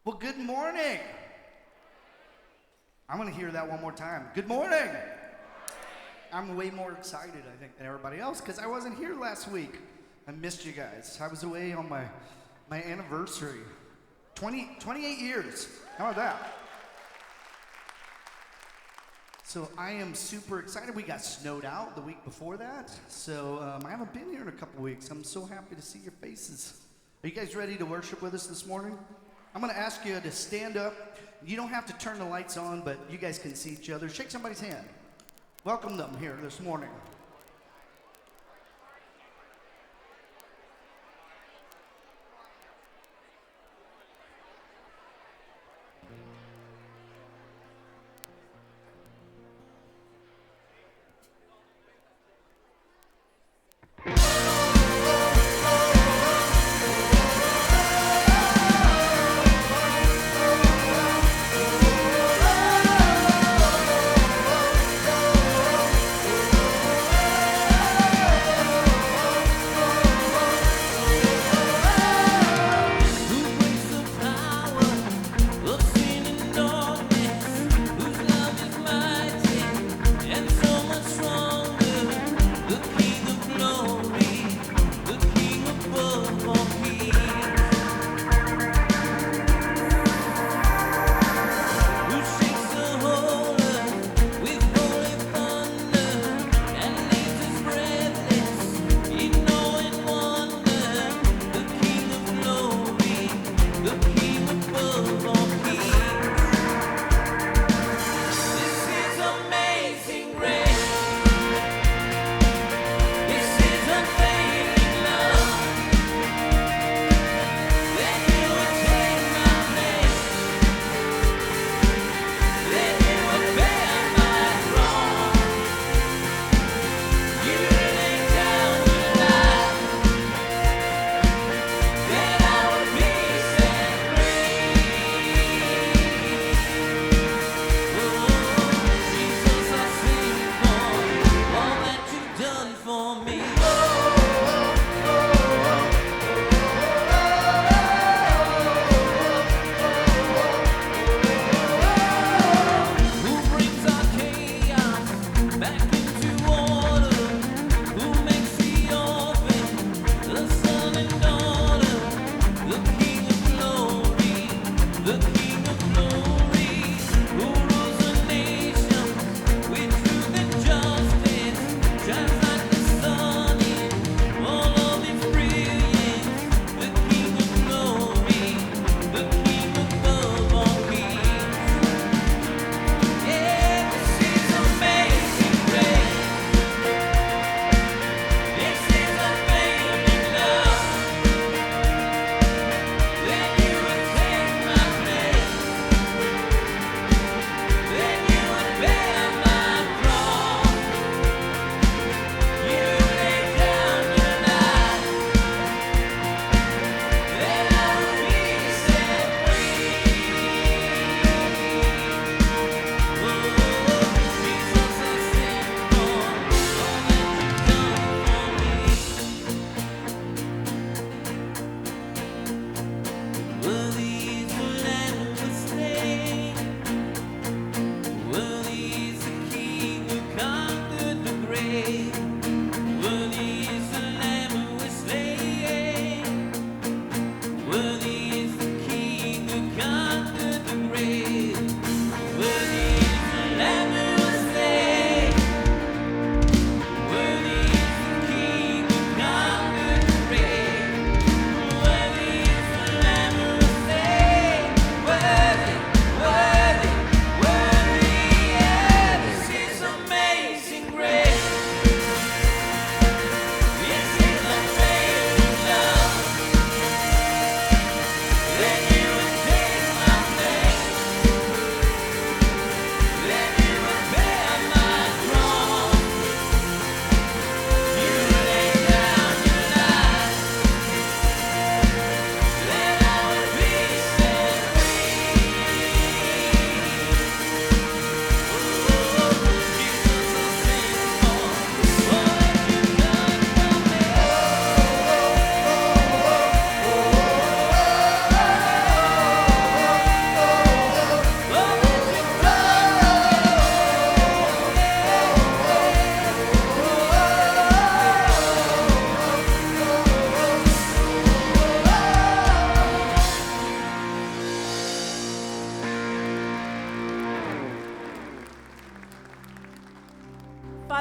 Well, good morning. I'm going to hear that one more time. Good morning. I'm way more excited, I think, than everybody else because I wasn't here last week. I missed you guys. I was away on my anniversary. 28 years. How about that? So I am super excited. We got snowed out the week before that. So I haven't been here in a couple weeks. I'm so happy to see your faces. Are you guys ready to worship with us this morning? I'm going to ask you to stand up. You don't have to turn the lights on, but you guys can see each other. Shake somebody's hand. Welcome them here this morning.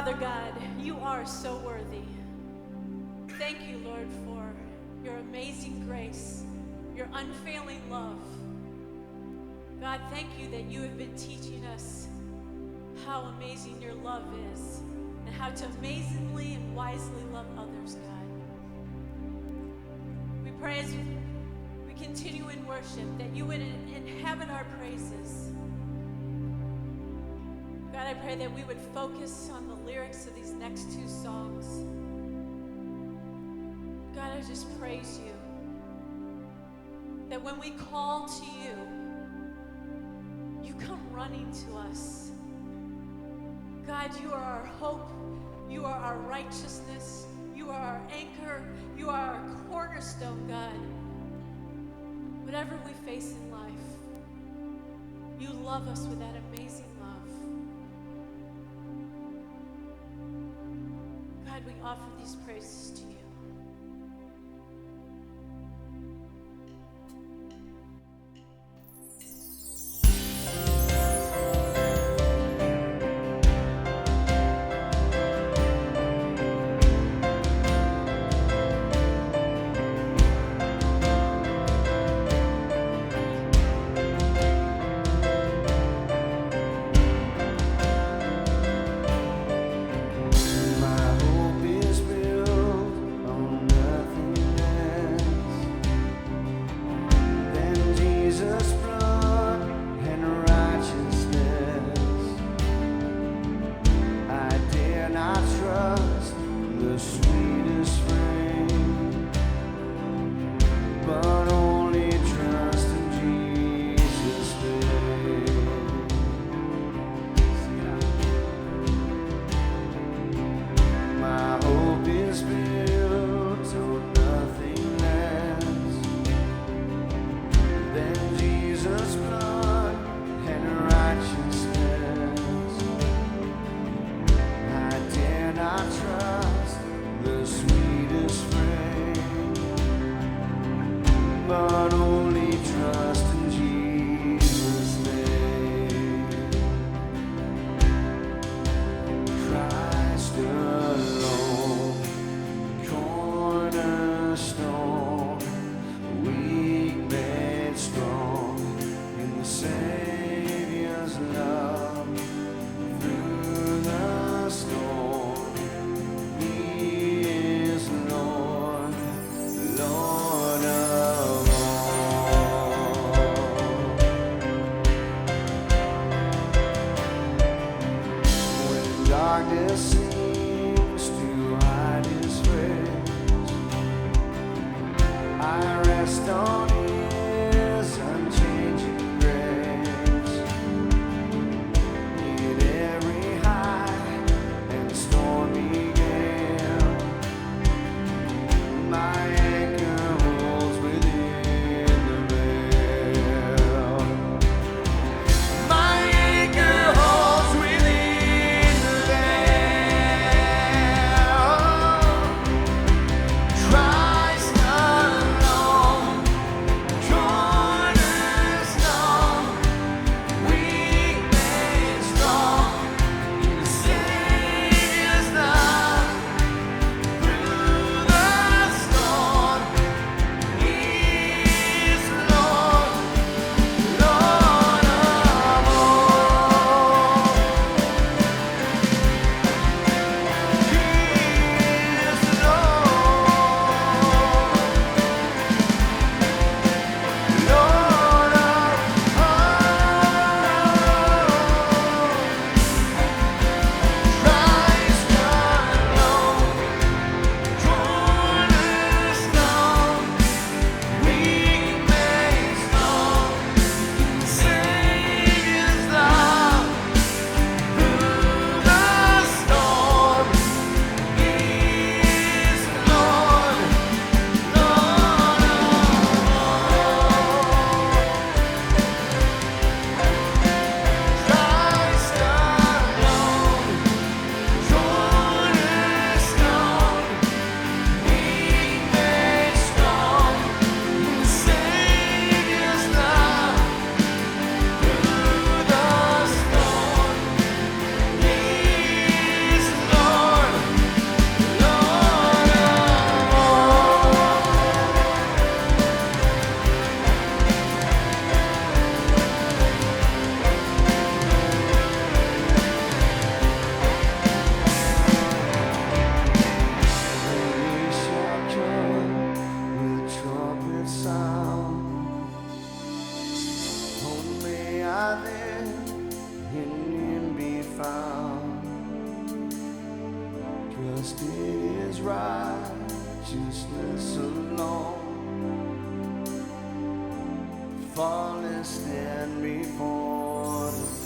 Father God, you are so worthy. Thank you, Lord, for your amazing grace, your unfailing love. God, thank you that you have been teaching us how amazing your love is and how to amazingly and wisely love others, God. We pray as we continue in worship that you would inhabit our praises. God, I pray that we would focus on the lyrics of these next two songs. God, I just praise you that when we call to you, you come running to us. God, you are our hope. You are our righteousness. You are our anchor. You are our cornerstone, God. Whatever we face in life, you love us with that amazing love. God, we offer these praises to you. My hope is built nothing in him be found. Trust in his righteousness alone. Fall and stand before the throne.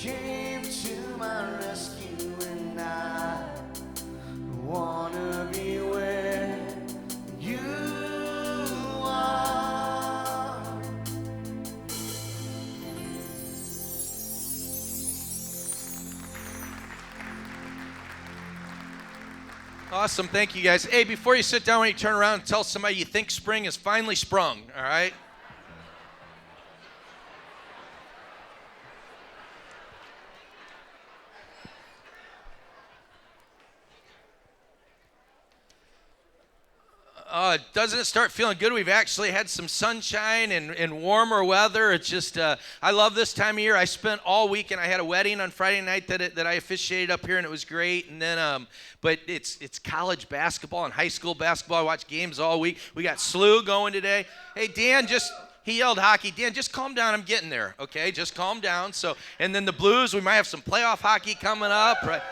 came to my rescue, and I wanna be where you are. Awesome. Thank you, guys. Hey, before you sit down, when you turn around and tell somebody you think spring is finally sprung, all right? Doesn't it start feeling good? We've actually had some sunshine and warmer weather. It's just, I love this time of year. I spent all week, and I had a wedding on Friday night that I officiated up here, and it was great. And then, but it's college basketball and high school basketball. I watched games all week. We got SLU going today. Hey, Dan, he yelled hockey. Dan, just calm down. I'm getting there, okay? Just calm down. So, and then the Blues, we might have some playoff hockey coming up, right?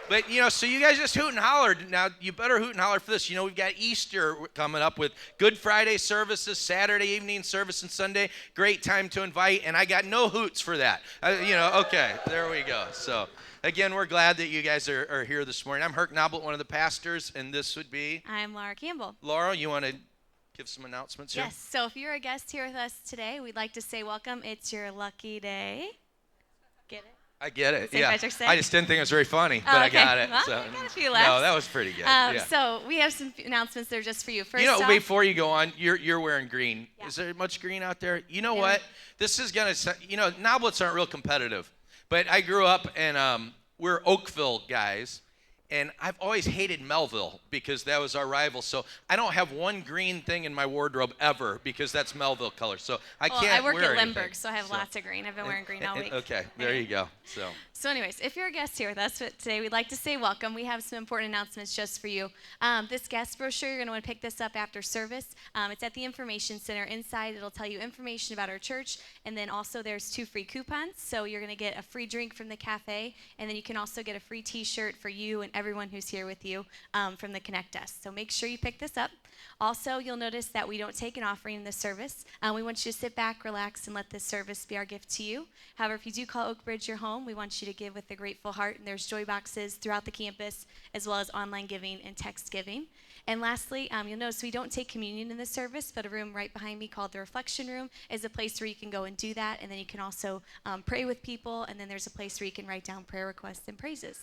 But, so you guys just hoot and holler. Now, you better hoot and holler for this. We've got Easter coming up with Good Friday services, Saturday evening service, and Sunday. Great time to invite, and I got no hoots for that. Okay, there we go. So, again, we're glad that you guys are here this morning. I'm Herc Noblitt, one of the pastors, and this would be? I'm Laura Campbell. Laura, you want to give some announcements here? Yes, so if you're a guest here with us today, we'd like to say welcome. It's your lucky day. Get it? I get it. St. Yeah. Patrick's Day? I just didn't think it was very funny, but Oh, I okay. got it. Well, So, you got a few laughs. no, that was pretty good. Yeah. So we have some announcements that are just for you. First off, Before you go on, you're wearing green. Yeah. Is there much green out there? You know Yeah. what? This is gonna. Noblitts aren't real competitive, but I grew up and we're Oakville guys, and I've always hated Melville because that was our rival. So I don't have one green thing in my wardrobe ever because that's Melville color. So I well, can't I work wear at anything. Limburg, so I have lots of green. I've been wearing green all week. Okay, there you go. So anyways, if you're a guest here with us today, we'd like to say welcome. We have some important announcements just for you. This guest brochure, you're going to want to pick this up after service. It's at the Information Center. Inside, it'll tell you information about our church, and then also there's 2 free coupons. So you're going to get a free drink from the cafe, and then you can also get a free t-shirt for you and everyone who's here with you from the Connect Desk. So make sure you pick this up. Also, you'll notice that we don't take an offering in this service. We want you to sit back, relax, and let this service be our gift to you. However, if you do call Oak Bridge your home, we want you to give with a grateful heart, and there's joy boxes throughout the campus, as well as online giving and text giving. And lastly, you'll notice we don't take communion in this service, but a room right behind me called the Reflection Room is a place where you can go and do that, and then you can also pray with people, and then there's a place where you can write down prayer requests and praises.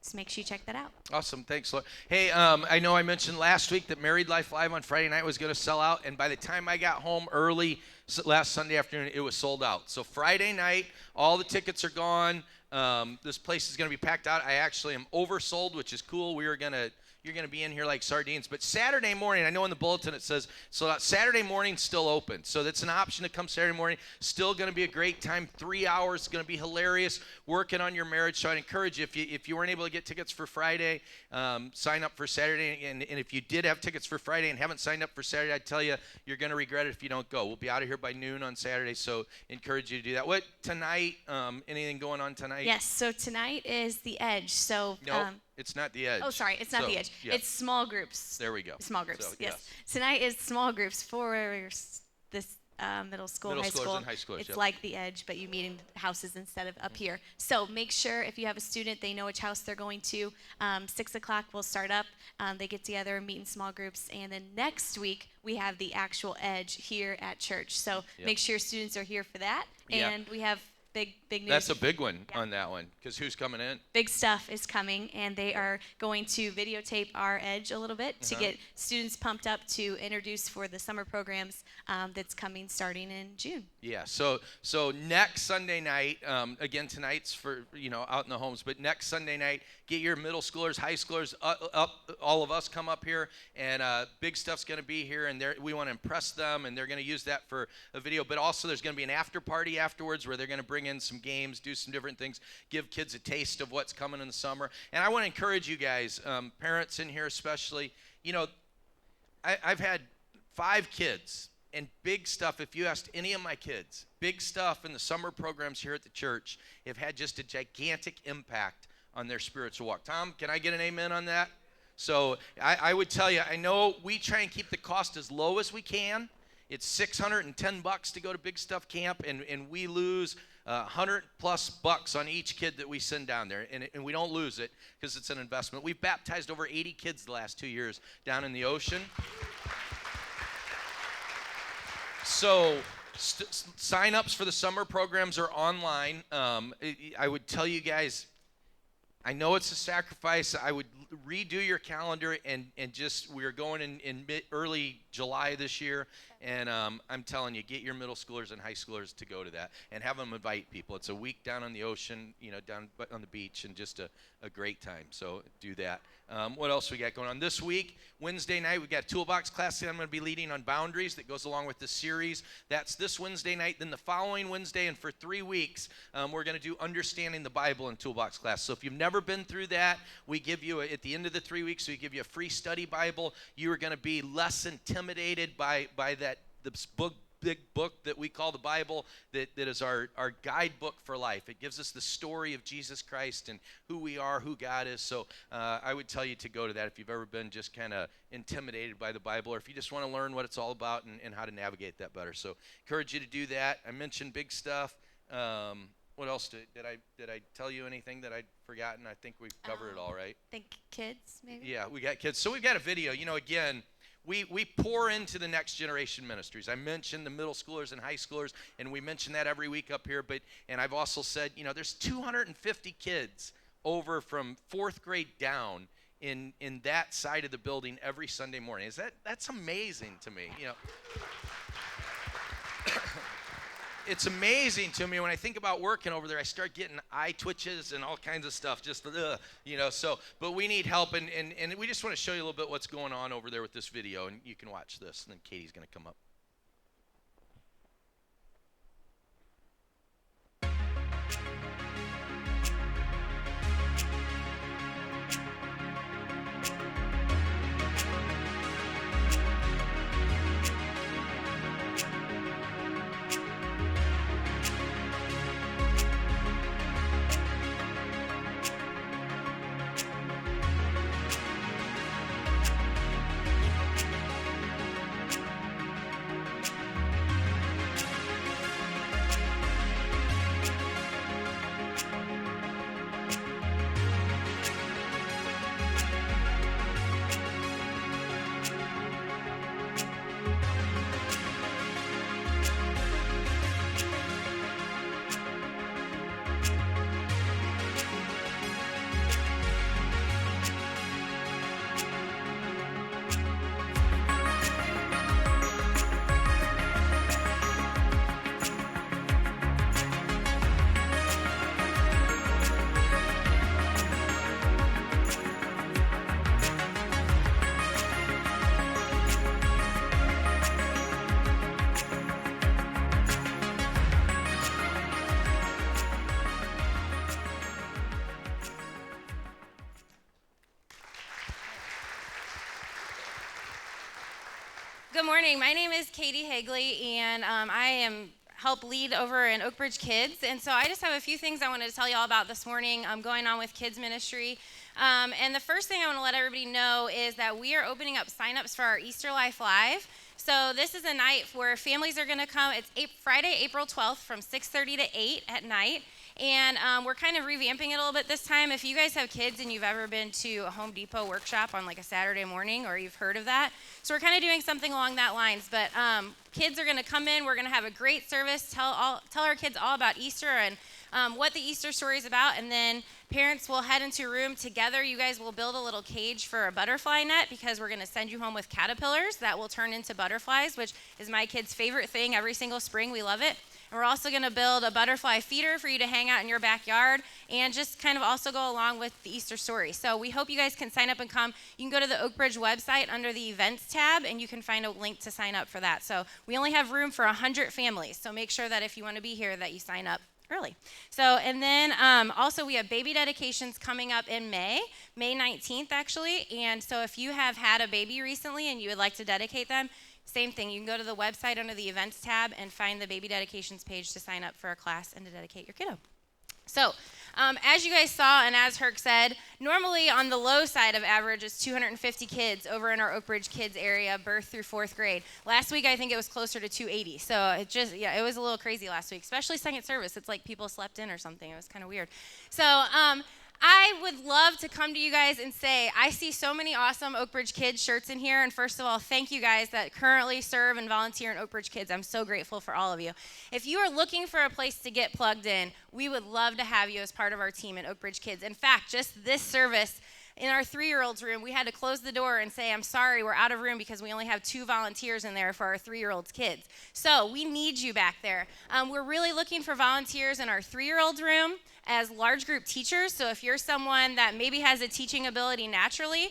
So make sure you check that out. Awesome. Thanks, Laura. Hey, I know I mentioned last week that Married Life Live on Friday night was going to sell out, and by the time I got home early last Sunday afternoon, it was sold out. So Friday night, all the tickets are gone. This place is going to be packed out. I actually am oversold, which is cool. You're going to be in here like sardines. But Saturday morning, I know in the bulletin it says sold out. Saturday morning still open. So that's an option to come Saturday morning. Still going to be a great time. 3 hours. Going to be hilarious. Working on your marriage. So I'd encourage you, if you weren't able to get tickets for Friday, sign up for Saturday. And if you did have tickets for Friday and haven't signed up for Saturday, I'd tell you, you're going to regret it if you don't go. We'll be out of here by noon on Saturday. So encourage you to do that. What, tonight, anything going on tonight? Yes, so tonight is The Edge. So No, it's not The Edge. Oh, sorry, it's not The Edge. Yeah. It's small groups. There we go. Small groups, So, yes. Tonight is small groups for this middle school, Middle high schoolers school. and high schoolers, It's yep. like The Edge, but you meet in houses instead of up here. So make sure if you have a student, they know which house they're going to. 6 o'clock we'll start up. They get together and meet in small groups. And then next week, we have the actual Edge here at church. So Yep. make sure students are here for that. Yep. And we have big news. That's a big one Yeah. on that one, because who's coming in? Big stuff is coming, and they are going to videotape our Edge a little bit to get students pumped up to introduce for the summer programs that's coming starting in June. Yeah, so next Sunday night, again, tonight's for, out in the homes, but next Sunday night, get your middle schoolers, high schoolers up, all of us come up here, and big stuff's going to be here, and we want to impress them, and they're going to use that for a video, but also there's going to be an after party afterwards where they're going to bring in some games, do some different things, give kids a taste of what's coming in the summer. And I want to encourage you guys, parents in here especially, I've had 5 kids, and big stuff, if you asked any of my kids, big stuff in the summer programs here at the church have had just a gigantic impact on their spiritual walk. Tom, can I get an amen on that? So I would tell you, I know we try and keep the cost as low as we can, It's $610 to go to Big Stuff Camp, and we lose $100+ on each kid that we send down there, and we don't lose it because it's an investment. We've baptized over 80 kids the last 2 years down in the ocean. So sign-ups for the summer programs are online. I would tell you guys, I know it's a sacrifice. I would redo your calendar and just, we're going in early July this year, and I'm telling you, get your middle schoolers and high schoolers to go to that and have them invite people. It's a week down on the ocean, down on the beach, and just a great time. So do that. What else we got going on? This week, Wednesday night, we got a toolbox class that I'm going to be leading on boundaries that goes along with this series. That's this Wednesday night. Then the following Wednesday, and for 3 weeks, we're going to do understanding the Bible in toolbox class. So if you've never been through that, we give you, at the end of the 3 weeks, we give you a free study Bible. You are going to be less intimidated by this big book that we call the Bible, that is our guidebook for life. It gives us the story of Jesus Christ and who we are, who God is. So I would tell you to go to that if you've ever been just kind of intimidated by the Bible, or if you just want to learn what it's all about and how to navigate that better. So encourage you to do that. I mentioned Big Stuff. What else did I tell you anything that I'd forgotten? I think we've covered it all, right? I think kids, maybe? Yeah, we got kids. So we've got a video. Again, we pour into the next generation ministries. I mentioned the middle schoolers and high schoolers, and we mention that every week up here. And I've also said, there's 250 kids over from 4th grade down in that side of the building every Sunday morning. That's amazing to me. It's amazing to me when I think about working over there. I start getting eye twitches and all kinds of stuff. Just So, but we need help, and we just want to show you a little bit what's going on over there with this video, and you can watch this. And then Katie's going to come up. Good morning. My name is Katie Hagley, and I help lead over in Oak Ridge Kids. And so I just have a few things I wanted to tell you all about this morning going on with kids ministry. And the first thing I want to let everybody know is that we are opening up signups for our Easter Life Live. So this is a night where families are going to come. It's Friday, April 12th from 6:30 to 8 at night. And we're kind of revamping it a little bit this time. If you guys have kids and you've ever been to a Home Depot workshop on like a Saturday morning, or you've heard of that, so we're kind of doing something along that lines. But kids are going to come in. We're going to have a great service, tell our kids all about Easter and what the Easter story is about. And then parents will head into a room together. You guys will build a little cage for a butterfly net, because we're going to send you home with caterpillars that will turn into butterflies, which is my kids' favorite thing every single spring. We love it. And we're also going to build a butterfly feeder for you to hang out in your backyard and just kind of also go along with the Easter story. So we hope you guys can sign up and come. You can go to the Oak Ridge website under the events tab, and you can find a link to sign up for that. So we only have room for 100 families. So make sure that if you want to be here that you sign up early. So, and then also we have baby dedications coming up in May 19th actually. And so if you have had a baby recently and you would like to dedicate them, same thing. You can go to the website under the events tab and find the baby dedications page to sign up for a class and to dedicate your kiddo. So As you guys saw, and as Herc said, normally on the low side of average is 250 kids over in our Oak Ridge kids area, birth through 4th grade. Last week, I think it was closer to 280. So it was a little crazy last week, especially second service. It's like people slept in or something. It was kind of weird. So I would love to come to you guys and say, I see so many awesome Oak Ridge Kids shirts in here. And first of all, thank you guys that currently serve and volunteer in Oak Ridge Kids. I'm so grateful for all of you. If you are looking for a place to get plugged in, we would love to have you as part of our team at Oak Ridge Kids. In fact, just this service, in our 3-year-olds room, we had to close the door and say, I'm sorry, we're out of room because we only have 2 volunteers in there for our 3-year-olds kids. So we need you back there. We're really looking for volunteers in our 3-year-olds room as large group teachers. So if you're someone that maybe has a teaching ability naturally,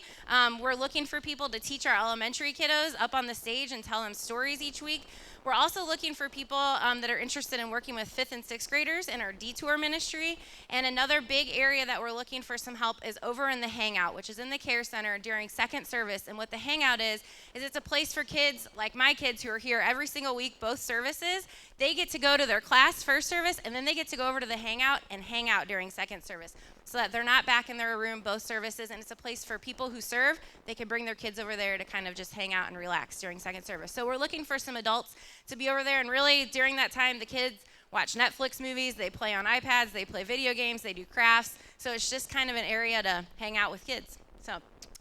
we're looking for people to teach our elementary kiddos up on the stage and tell them stories each week. We're also looking for people that are interested in working with 5th and 6th graders in our detour ministry. And another big area that we're looking for some help is over in the Hangout, which is in the care center during second service. And what the Hangout is it's a place for kids like my kids who are here every single week, both services. They get to go to their class first service, and then they get to go over to the Hangout and hang out during second service, so that they're not back in their room both services. And it's a place for people who serve. They can bring their kids over there to kind of just hang out and relax during second service. So we're looking for some adults to be over there. And really, during that time, the kids watch Netflix movies. They play on iPads. They play video games. They do crafts. So it's just kind of an area to hang out with kids. So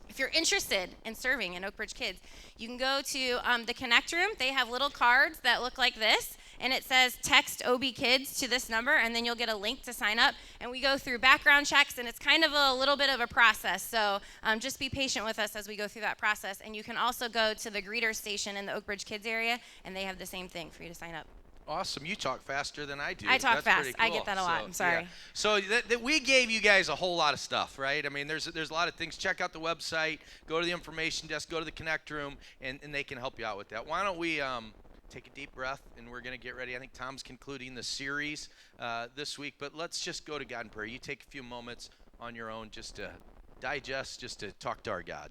if you're interested in serving in Oak Ridge Kids, you can go to the Connect Room. They have little cards that look like this. And it says text OB Kids to this number, and then you'll get a link to sign up. And we go through background checks, and it's kind of a little bit of a process. So just be patient with us as we go through that process. And you can also go to the greeter station in the Oak Ridge Kids area, and they have the same thing for you to sign up. Awesome. You talk faster than I do. I talk That's fast. pretty cool. I get that a lot. I'm sorry. Yeah. So that we gave you guys a whole lot of stuff, right? I mean, there's a lot of things. Check out the website. Go to the information desk. Go to the Connect Room, and they can help you out with that. Why don't we take a deep breath, and we're going to get ready. I think Tom's concluding the series this week, but let's just go to God in prayer. You take a few moments on your own just to digest, just to talk to our God.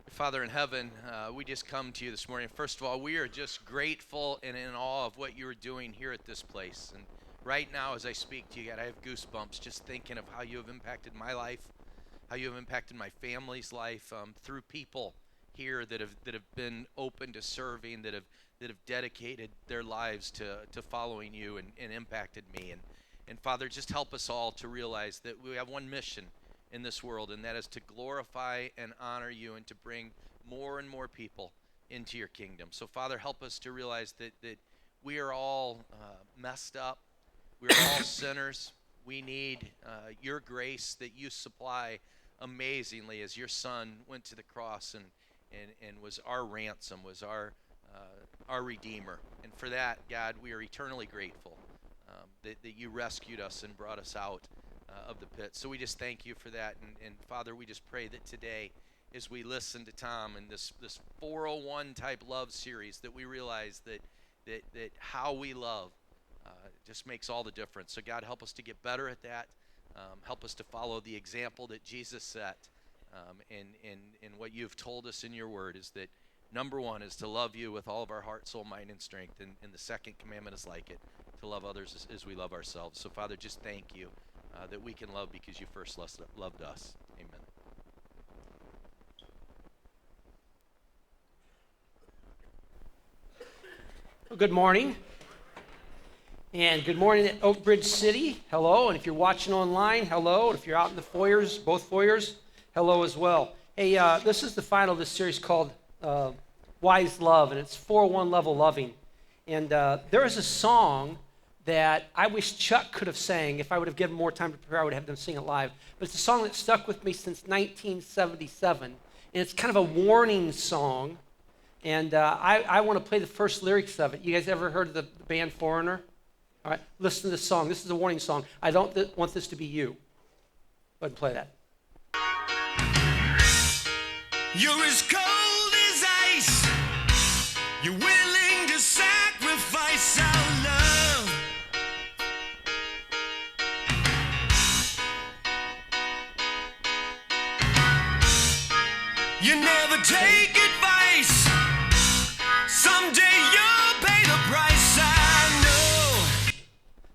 Father in heaven, we just come to you this morning. First of all, we are just grateful and in awe of what you are doing here at this place. And right now, as I speak to you, God, I have goosebumps just thinking of how you have impacted my life, how you have impacted my family's life through people here that have been open to serving, that have dedicated their lives to following you and impacted me. And Father, just help us all to realize that we have one mission in this world, and that is to glorify and honor you and to bring more and more people into your kingdom. So Father, help us to realize that we are all messed up. We're all sinners. We need your grace that you supply amazingly as your Son went to the cross and was our ransom, was our Redeemer. And for that, God, we are eternally grateful that you rescued us and brought us out of the pit. So we just thank you for that. And Father, we just pray that today, as we listen to Tom and this 401 type love series, that we realize that how we love just makes all the difference. So God, help us to get better at that. Help us to follow the example that Jesus set. And what you've told us in your word is that number one is to love you with all of our heart, soul, mind, and strength. And the second commandment is like it, to love others as we love ourselves. So Father, just thank you that we can love because you first loved us. Amen. Well, good morning. And good morning at Oak Bridge City. Hello. And if you're watching online, hello. And if you're out in the foyers, both foyers, hello as well. Hey, this is the final of this series called Wise Love, and it's 401 level loving. And there is a song that I wish Chuck could have sang. If I would have given more time to prepare, I would have them sing it live. But it's a song that stuck with me since 1977, and it's kind of a warning song. And I want to play the first lyrics of it. You guys ever heard of the band Foreigner? All right, listen to this song. This is a warning song. I don't want this to be you. Go ahead and play that. You're as cold as ice. You're willing to sacrifice our love. You never take advice. Someday you'll pay the price, I know.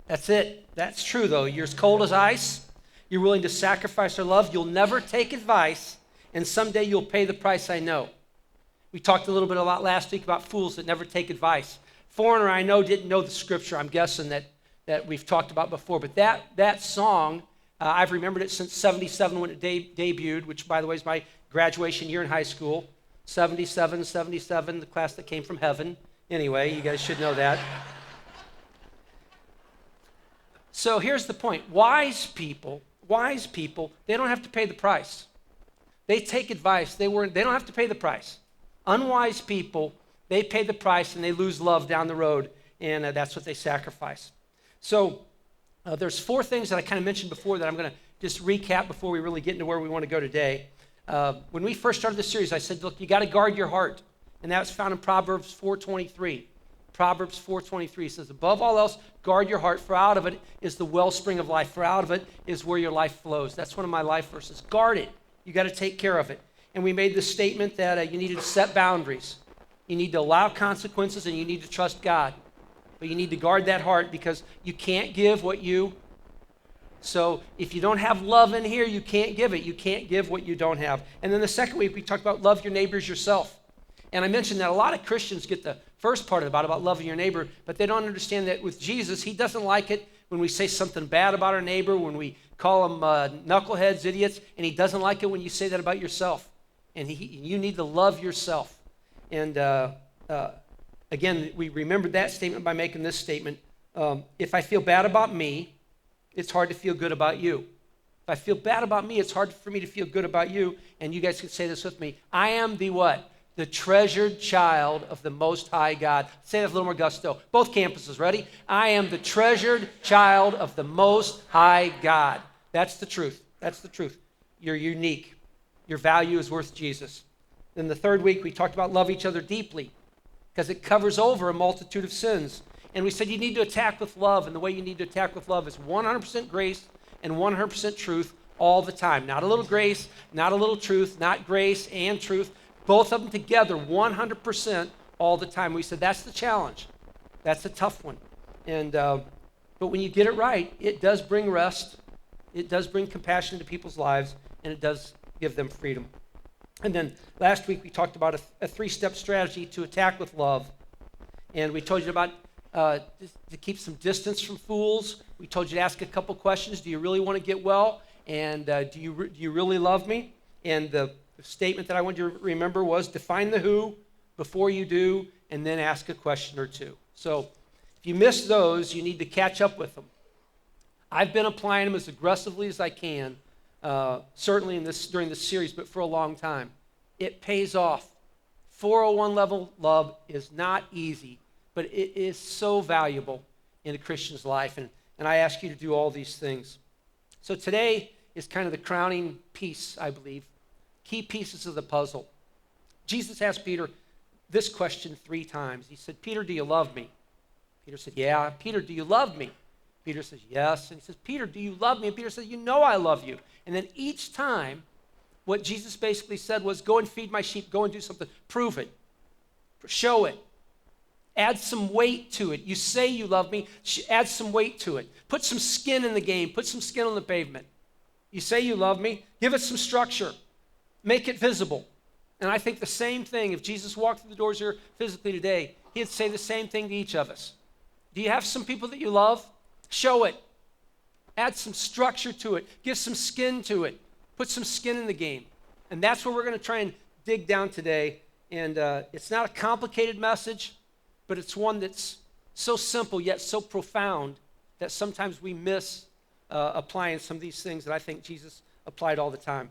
That's it. That's true, though. You're as cold as ice. You're willing to sacrifice our love. You'll never take advice, and someday you'll pay the price, I know. We talked a lot last week about fools that never take advice. Foreigner, I know, didn't know the scripture, I'm guessing, that we've talked about before. But that song, I've remembered it since 77 when it debuted, which, by the way, is my graduation year in high school. 77, the class that came from heaven. Anyway, you guys should know that. So here's the point. Wise people, they don't have to pay the price. They take advice. They don't have to pay the price. Unwise people, they pay the price and they lose love down the road, and that's what they sacrifice. So there's 4 things that I kind of mentioned before that I'm going to just recap before we really get into where we want to go today. When we first started this series, I said, look, you got to guard your heart, and that's found in Proverbs 4:23. Proverbs 4:23 says, above all else, guard your heart, for out of it is the wellspring of life, for out of it is where your life flows. That's one of my life verses. Guard it. You got to take care of it. And we made the statement that you needed to set boundaries. You need to allow consequences, and you need to trust God. But you need to guard that heart, because you can't give what you... So if you don't have love in here, you can't give it. You can't give what you don't have. And then the second week, we talked about love your neighbors yourself. And I mentioned that a lot of Christians get the first part about loving your neighbor, but they don't understand that with Jesus, he doesn't like it when we say something bad about our neighbor, when we call them knuckleheads, idiots, and he doesn't like it when you say that about yourself. And you need to love yourself. And again, we remembered that statement by making this statement. If I feel bad about me, it's hard to feel good about you. If I feel bad about me, it's hard for me to feel good about you. And you guys can say this with me. I am the what? The treasured child of the Most High God. Say that with a little more gusto. Both campuses, ready? I am the treasured child of the Most High God. That's the truth. That's the truth. You're unique. Your value is worth Jesus. Then the third week, we talked about love each other deeply, because it covers over a multitude of sins. And we said you need to attack with love, and the way you need to attack with love is 100% grace and 100% truth all the time. Not a little grace, not a little truth, not grace and truth. Both of them together, 100% all the time. We said that's the challenge. That's a tough one. And but when you get it right, it does bring rest. It does bring compassion to people's lives, and it does give them freedom. And then last week we talked about a 3-step strategy to attack with love. And we told you about to keep some distance from fools. We told you to ask a couple questions. Do you really want to get well? And do you really love me? And the statement that I want you to remember was define the who before you do, and then ask a question or two. So if you missed those, you need to catch up with them. I've been applying them as aggressively as I can, certainly during this series, but for a long time. It pays off. 401 level love is not easy, but it is so valuable in a Christian's life, and I ask you to do all these things. So today is kind of the crowning piece, I believe, key pieces of the puzzle. Jesus asked Peter this question 3 times. He said, Peter, do you love me? Peter said, yeah. Peter, do you love me? Peter says, yes. And he says, Peter, do you love me? And Peter says, you know I love you. And then each time, what Jesus basically said was, go and feed my sheep, go and do something. Prove it. Show it. Add some weight to it. You say you love me, add some weight to it. Put some skin in the game. Put some skin on the pavement. You say you love me, give it some structure. Make it visible. And I think the same thing, if Jesus walked through the doors here physically today, he'd say the same thing to each of us. Do you have some people that you love? Show it. Add some structure to it. Give some skin to it. Put some skin in the game. And that's where we're going to try and dig down today. And it's not a complicated message, but it's one that's so simple yet so profound that sometimes we miss applying some of these things that I think Jesus applied all the time.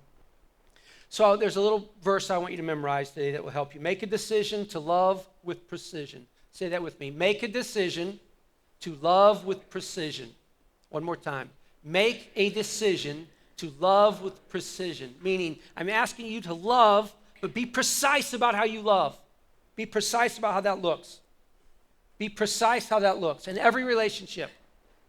So there's a little verse I want you to memorize today that will help you. Make a decision to love with precision. Say that with me. Make a decision to love with precision. One more time. Make a decision to love with precision, meaning I'm asking you to love, but be precise about how you love. Be precise about how that looks. Be precise how that looks in every relationship.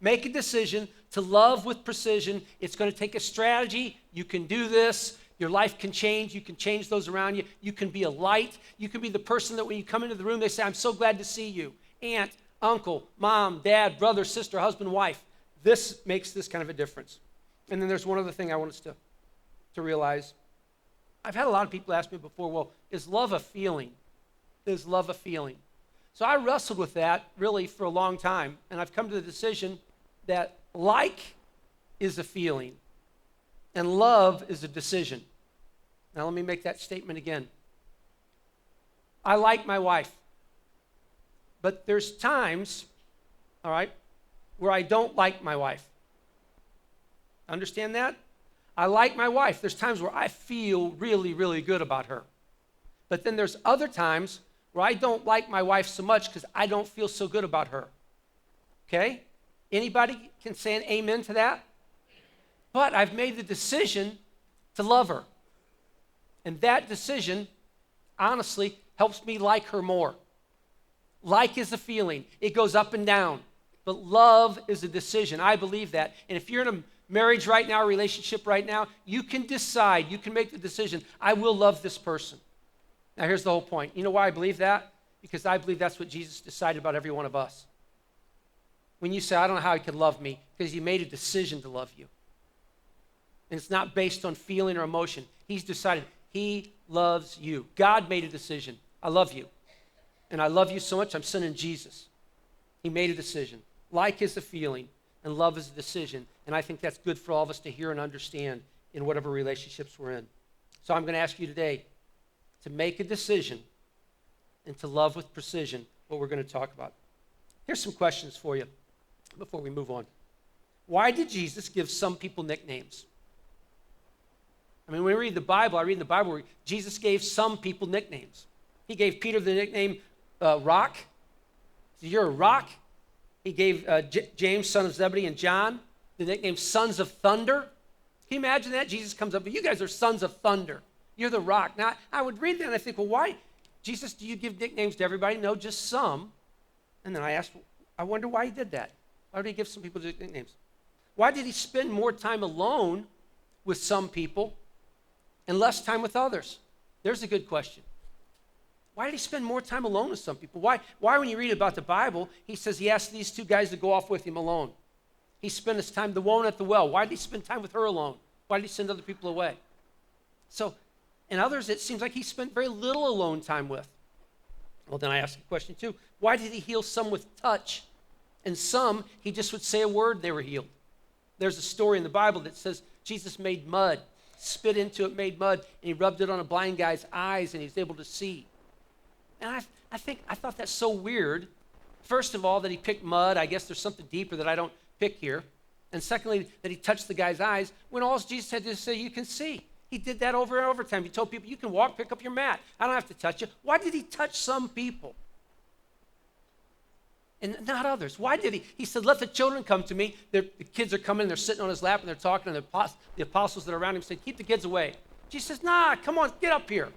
Make a decision to love with precision. It's going to take a strategy. You can do this. Your life can change. You can change those around you. You can be a light. You can be the person that when you come into the room, they say, I'm so glad to see you. Aunt, uncle, mom, dad, brother, sister, husband, wife. This makes this kind of a difference. And then there's one other thing I want us to realize. I've had a lot of people ask me before, well, is love a feeling? Is love a feeling? So I wrestled with that really for a long time, and I've come to the decision that like is a feeling and love is a decision. Now let me make that statement again. I like my wife, but there's times, all right, where I don't like my wife. Understand that? I like my wife. There's times where I feel really, really good about her. But then there's other times where I don't like my wife so much because I don't feel so good about her. Okay? Anybody can say an amen to that? But I've made the decision to love her. And that decision, honestly, helps me like her more. Like is a feeling. It goes up and down. But love is a decision. I believe that. And if you're in a marriage right now, a relationship right now, you can decide, you can make the decision, I will love this person. Now here's the whole point. You know why I believe that? Because I believe that's what Jesus decided about every one of us. When you say, I don't know how he could love me, because he made a decision to love you. And it's not based on feeling or emotion. He's decided he loves you. God made a decision. I love you. And I love you so much, I'm sending Jesus. He made a decision. Like is a feeling, and love is a decision. And I think that's good for all of us to hear and understand in whatever relationships we're in. So I'm going to ask you today to make a decision and to love with precision what we're going to talk about. Here's some questions for you before we move on. Why did Jesus give some people nicknames? I mean, when we read the Bible, I read in the Bible where Jesus gave some people nicknames. He gave Peter the nickname Rock. So you're a rock. He gave James, son of Zebedee, and John the nickname Sons of Thunder. Can you imagine that? Jesus comes up, but you guys are sons of thunder. You're the rock. Now, I would read that and I think, well, why? Jesus, do you give nicknames to everybody? No, just some. And then I asked, I wonder why he did that. Why did he give some people nicknames? Why did he spend more time alone with some people and less time with others? There's a good question. Why did he spend more time alone with some people? Why when you read about the Bible, he says he asked these two guys to go off with him alone. He spent his time, the woman at the well. Why did he spend time with her alone? Why did he send other people away? So, and others, it seems like he spent very little alone time with. Well, then I ask a question too. Why did he heal some with touch? And some, he just would say a word, they were healed. There's a story in the Bible that says Jesus made mud, spit into it, made mud, and he rubbed it on a blind guy's eyes, and he was able to see. And I thought that's so weird. First of all, that he picked mud. I guess there's something deeper that I don't pick here. And secondly, that he touched the guy's eyes when all Jesus had to say, you can see. He did that over and over time. He told people, you can walk, pick up your mat. I don't have to touch you. Why did he touch some people and not others? Why did he? He said, let the children come to me. The kids are coming, they're sitting on his lap, and they're talking, and the apostles that are around him said, keep the kids away. Jesus says, nah, come on, get up here.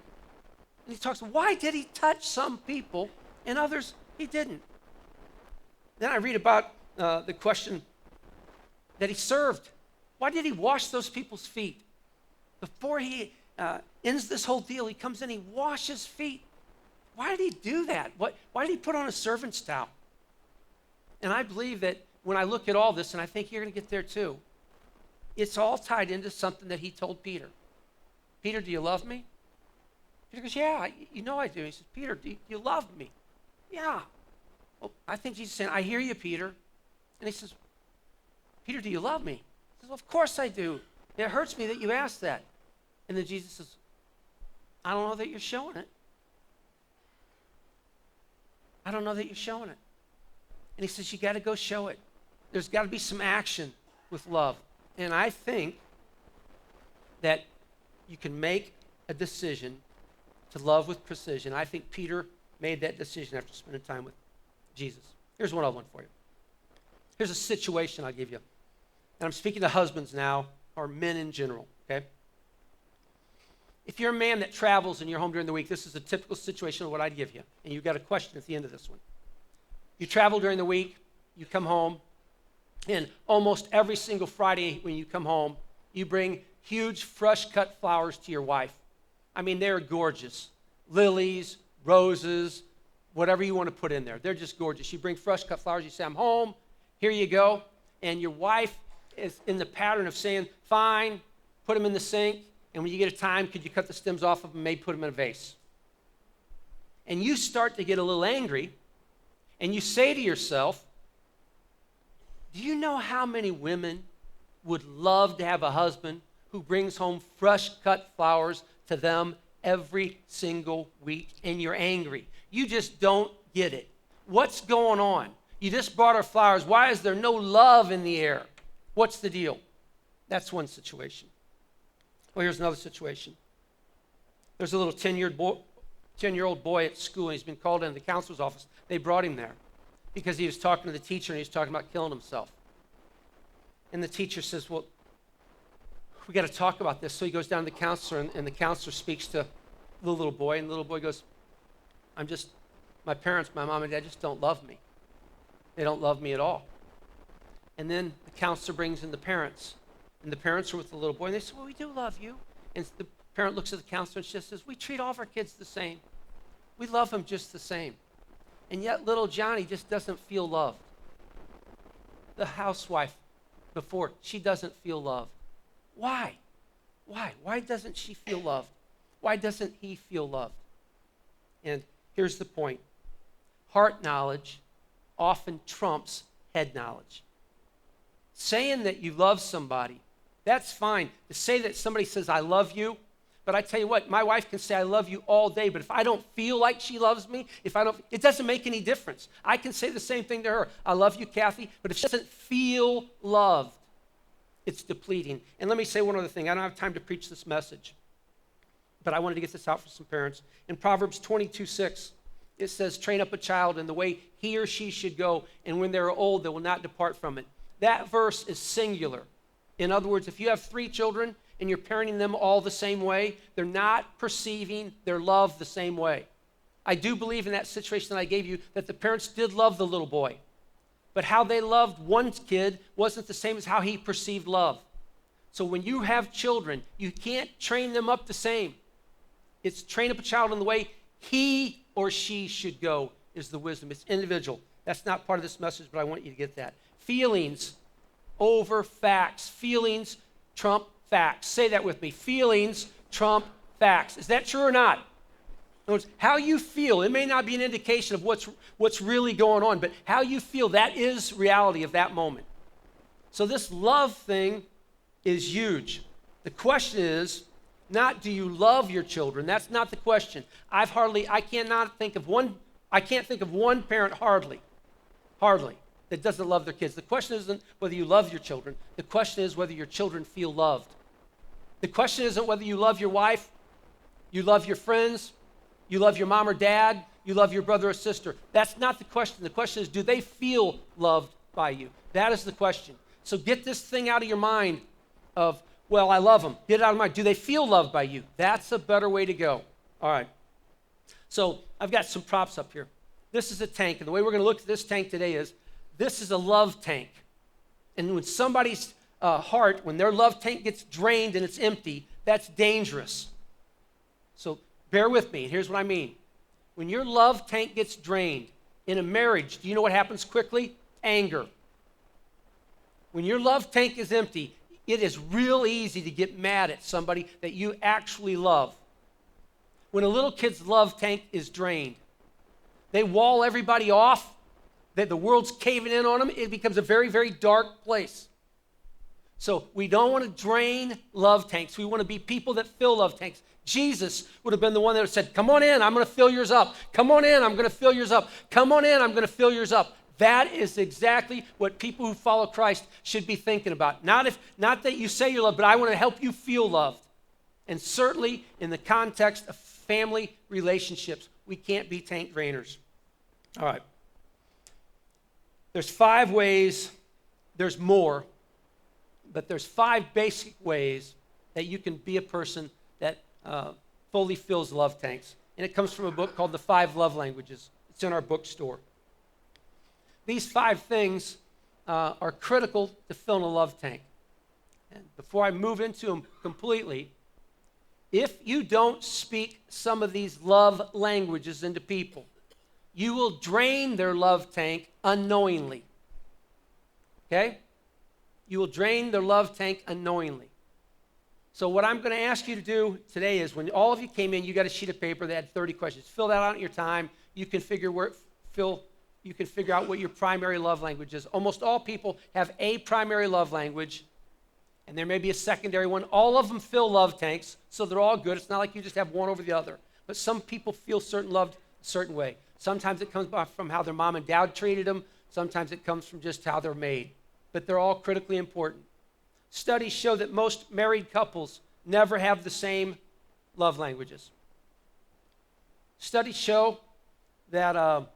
And he talks, why did he touch some people and others he didn't? Then I read about the question that he served. Why did he wash those people's feet? Before he ends this whole deal, he comes in, he washes feet. Why did he do that? Why did he put on a servant's towel? And I believe that when I look at all this, and I think you're going to get there too, it's all tied into something that he told Peter. Peter, do you love me? Peter goes, yeah, you know I do. He says, Peter, do you love me? Yeah. Well, I think Jesus is saying, I hear you, Peter. And he says, Peter, do you love me? He says, well, of course I do. It hurts me that you asked that. And then Jesus says, I don't know that you're showing it. I don't know that you're showing it. And he says, you got to go show it. There's got to be some action with love. And I think that you can make a decision to love with precision. I think Peter made that decision after spending time with Jesus. Here's one other one for you. Here's a situation I'll give you. And I'm speaking to husbands now. or men in general, okay? If you're a man that travels and you're home during the week, this is a typical situation of what I'd give you. And you've got a question at the end of this one. You travel during the week, you come home, and almost every single Friday when you come home, you bring huge fresh cut flowers to your wife. I mean, they're gorgeous. Lilies, roses, whatever you want to put in there. They're just gorgeous. You bring fresh cut flowers, you say, I'm home, here you go. And your wife is in the pattern of saying, fine, put them in the sink. And when you get a time, could you cut the stems off of them and maybe put them in a vase? And you start to get a little angry, and you say to yourself, do you know how many women would love to have a husband who brings home fresh cut flowers to them every single week? And you're angry. You just don't get it. What's going on? You just brought her flowers. Why is there no love in the air? What's the deal? That's one situation. Well, here's another situation. There's a little 10-year-old boy at school, and he's been called into the counselor's office. They brought him there because he was talking to the teacher, and he was talking about killing himself. And the teacher says, well, we got to talk about this. So he goes down to the counselor, and the counselor speaks to the little boy, and the little boy goes, my parents, my mom and dad just don't love me. They don't love me at all. And then the counselor brings in the parents, and the parents are with the little boy, and they say, well, we do love you. And the parent looks at the counselor and just says, we treat all of our kids the same. We love them just the same. And yet little Johnny just doesn't feel loved. The housewife before, she doesn't feel loved. Why? Why? Why doesn't she feel loved? Why doesn't he feel loved? And here's the point. Heart knowledge often trumps head knowledge. Saying that you love somebody, that's fine. To say that somebody says, I love you, but I tell you what, my wife can say I love you all day, but if I don't feel like she loves me, it doesn't make any difference. I can say the same thing to her. I love you, Kathy, but if she doesn't feel loved, it's depleting. And let me say one other thing. I don't have time to preach this message, but I wanted to get this out for some parents. In Proverbs 22:6, it says, train up a child in the way he or she should go, and when they're old, they will not depart from it. That verse is singular. In other words, if you have 3 children and you're parenting them all the same way, they're not perceiving their love the same way. I do believe in that situation that I gave you that the parents did love the little boy, but how they loved one kid wasn't the same as how he perceived love. So when you have children, you can't train them up the same. It's train up a child in the way he or she should go is the wisdom. It's individual. That's not part of this message, but I want you to get that. Feelings over facts. Feelings trump facts. Say that with me. Feelings trump facts. Is that true or not? In other words, how you feel, it may not be an indication of what's really going on, but how you feel, that is reality of that moment. So this love thing is huge. The question is not do you love your children. That's not the question. I can't think of one parent hardly, that doesn't love their kids. The question isn't whether you love your children. The question is whether your children feel loved. The question isn't whether you love your wife, you love your friends, you love your mom or dad, you love your brother or sister. That's not the question. The question is, do they feel loved by you? That is the question. So get this thing out of your mind of, well, I love them. Get it out of mind. Do they feel loved by you? That's a better way to go. All right. So I've got some props up here. This is a tank, and the way we're going to look at this tank today is, this is a love tank. And when somebody's heart, when their love tank gets drained and it's empty, that's dangerous. So bear with me. Here's what I mean. When your love tank gets drained in a marriage, do you know what happens quickly? Anger. When your love tank is empty, it is real easy to get mad at somebody that you actually love. When a little kid's love tank is drained, they wall everybody off, that the world's caving in on them, it becomes a very, very dark place. So we don't want to drain love tanks. We want to be people that fill love tanks. Jesus would have been the one that would have said, come on in, I'm going to fill yours up. Come on in, I'm going to fill yours up. Come on in, I'm going to fill yours up. That is exactly what people who follow Christ should be thinking about. Not that you say you love, but I want to help you feel loved. And certainly in the context of family relationships, we can't be tank drainers. All right. There's 5 ways, there's more, but there's 5 basic ways that you can be a person that fully fills love tanks. And it comes from a book called The 5 Love Languages. It's in our bookstore. These 5 things are critical to filling a love tank. And before I move into them completely, if you don't speak some of these love languages into people, you will drain their love tank unknowingly. Okay? You will drain their love tank unknowingly. So what I'm going to ask you to do today is, when all of you came in, you got a sheet of paper that had 30 questions. Fill that out in your time. You can figure out what your primary love language is. Almost all people have a primary love language, and there may be a secondary one. All of them fill love tanks, so they're all good. It's not like you just have one over the other. But some people feel loved a certain way. Sometimes it comes from how their mom and dad treated them. Sometimes it comes from just how they're made. But they're all critically important. Studies show that most married couples never have the same love languages. Studies show that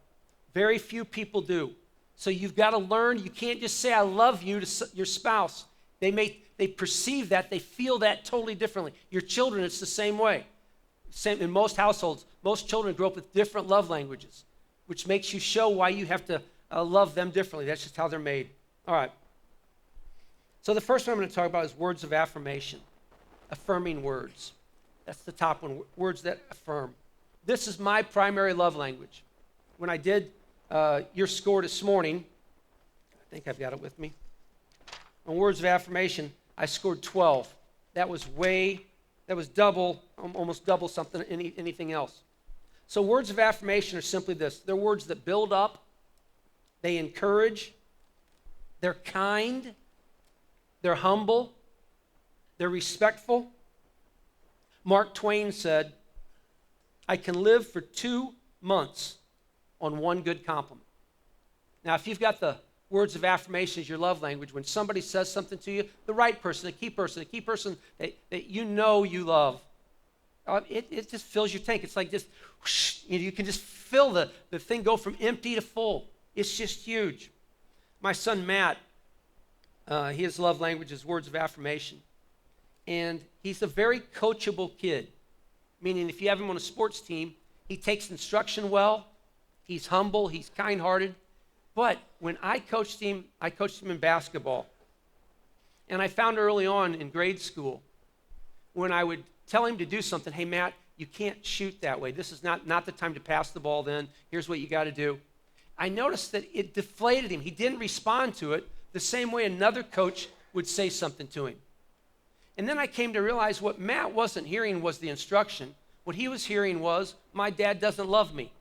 very few people do. So you've got to learn. You can't just say, I love you to your spouse. They perceive that. They feel that totally differently. Your children, it's the same way. Same in most households. Most children grow up with different love languages, which makes you show why you have to love them differently. That's just how they're made. All right. So the first one I'm going to talk about is words of affirmation, affirming words. That's the top one, words that affirm. This is my primary love language. When I did your score this morning, I think I've got it with me. On words of affirmation, I scored 12. That was double, almost double something, anything else. So words of affirmation are simply this. They're words that build up, they encourage, they're kind, they're humble, they're respectful. Mark Twain said, I can live for 2 months on one good compliment. Now, if you've got the words of affirmation as your love language, when somebody says something to you, the right person, a key person that you know you love, it just fills your tank. It's like just, whoosh, you can just feel the thing go from empty to full. It's just huge. My son Matt, his love language is words of affirmation. And he's a very coachable kid, meaning if you have him on a sports team, he takes instruction well, he's humble, he's kind-hearted. But when I coached him in basketball. And I found early on in grade school, when I would tell him to do something, hey, Matt, you can't shoot that way. This is not the time to pass the ball then. Here's what you got to do. I noticed that it deflated him. He didn't respond to it the same way another coach would say something to him. And then I came to realize what Matt wasn't hearing was the instruction. What he was hearing was, my dad doesn't love me.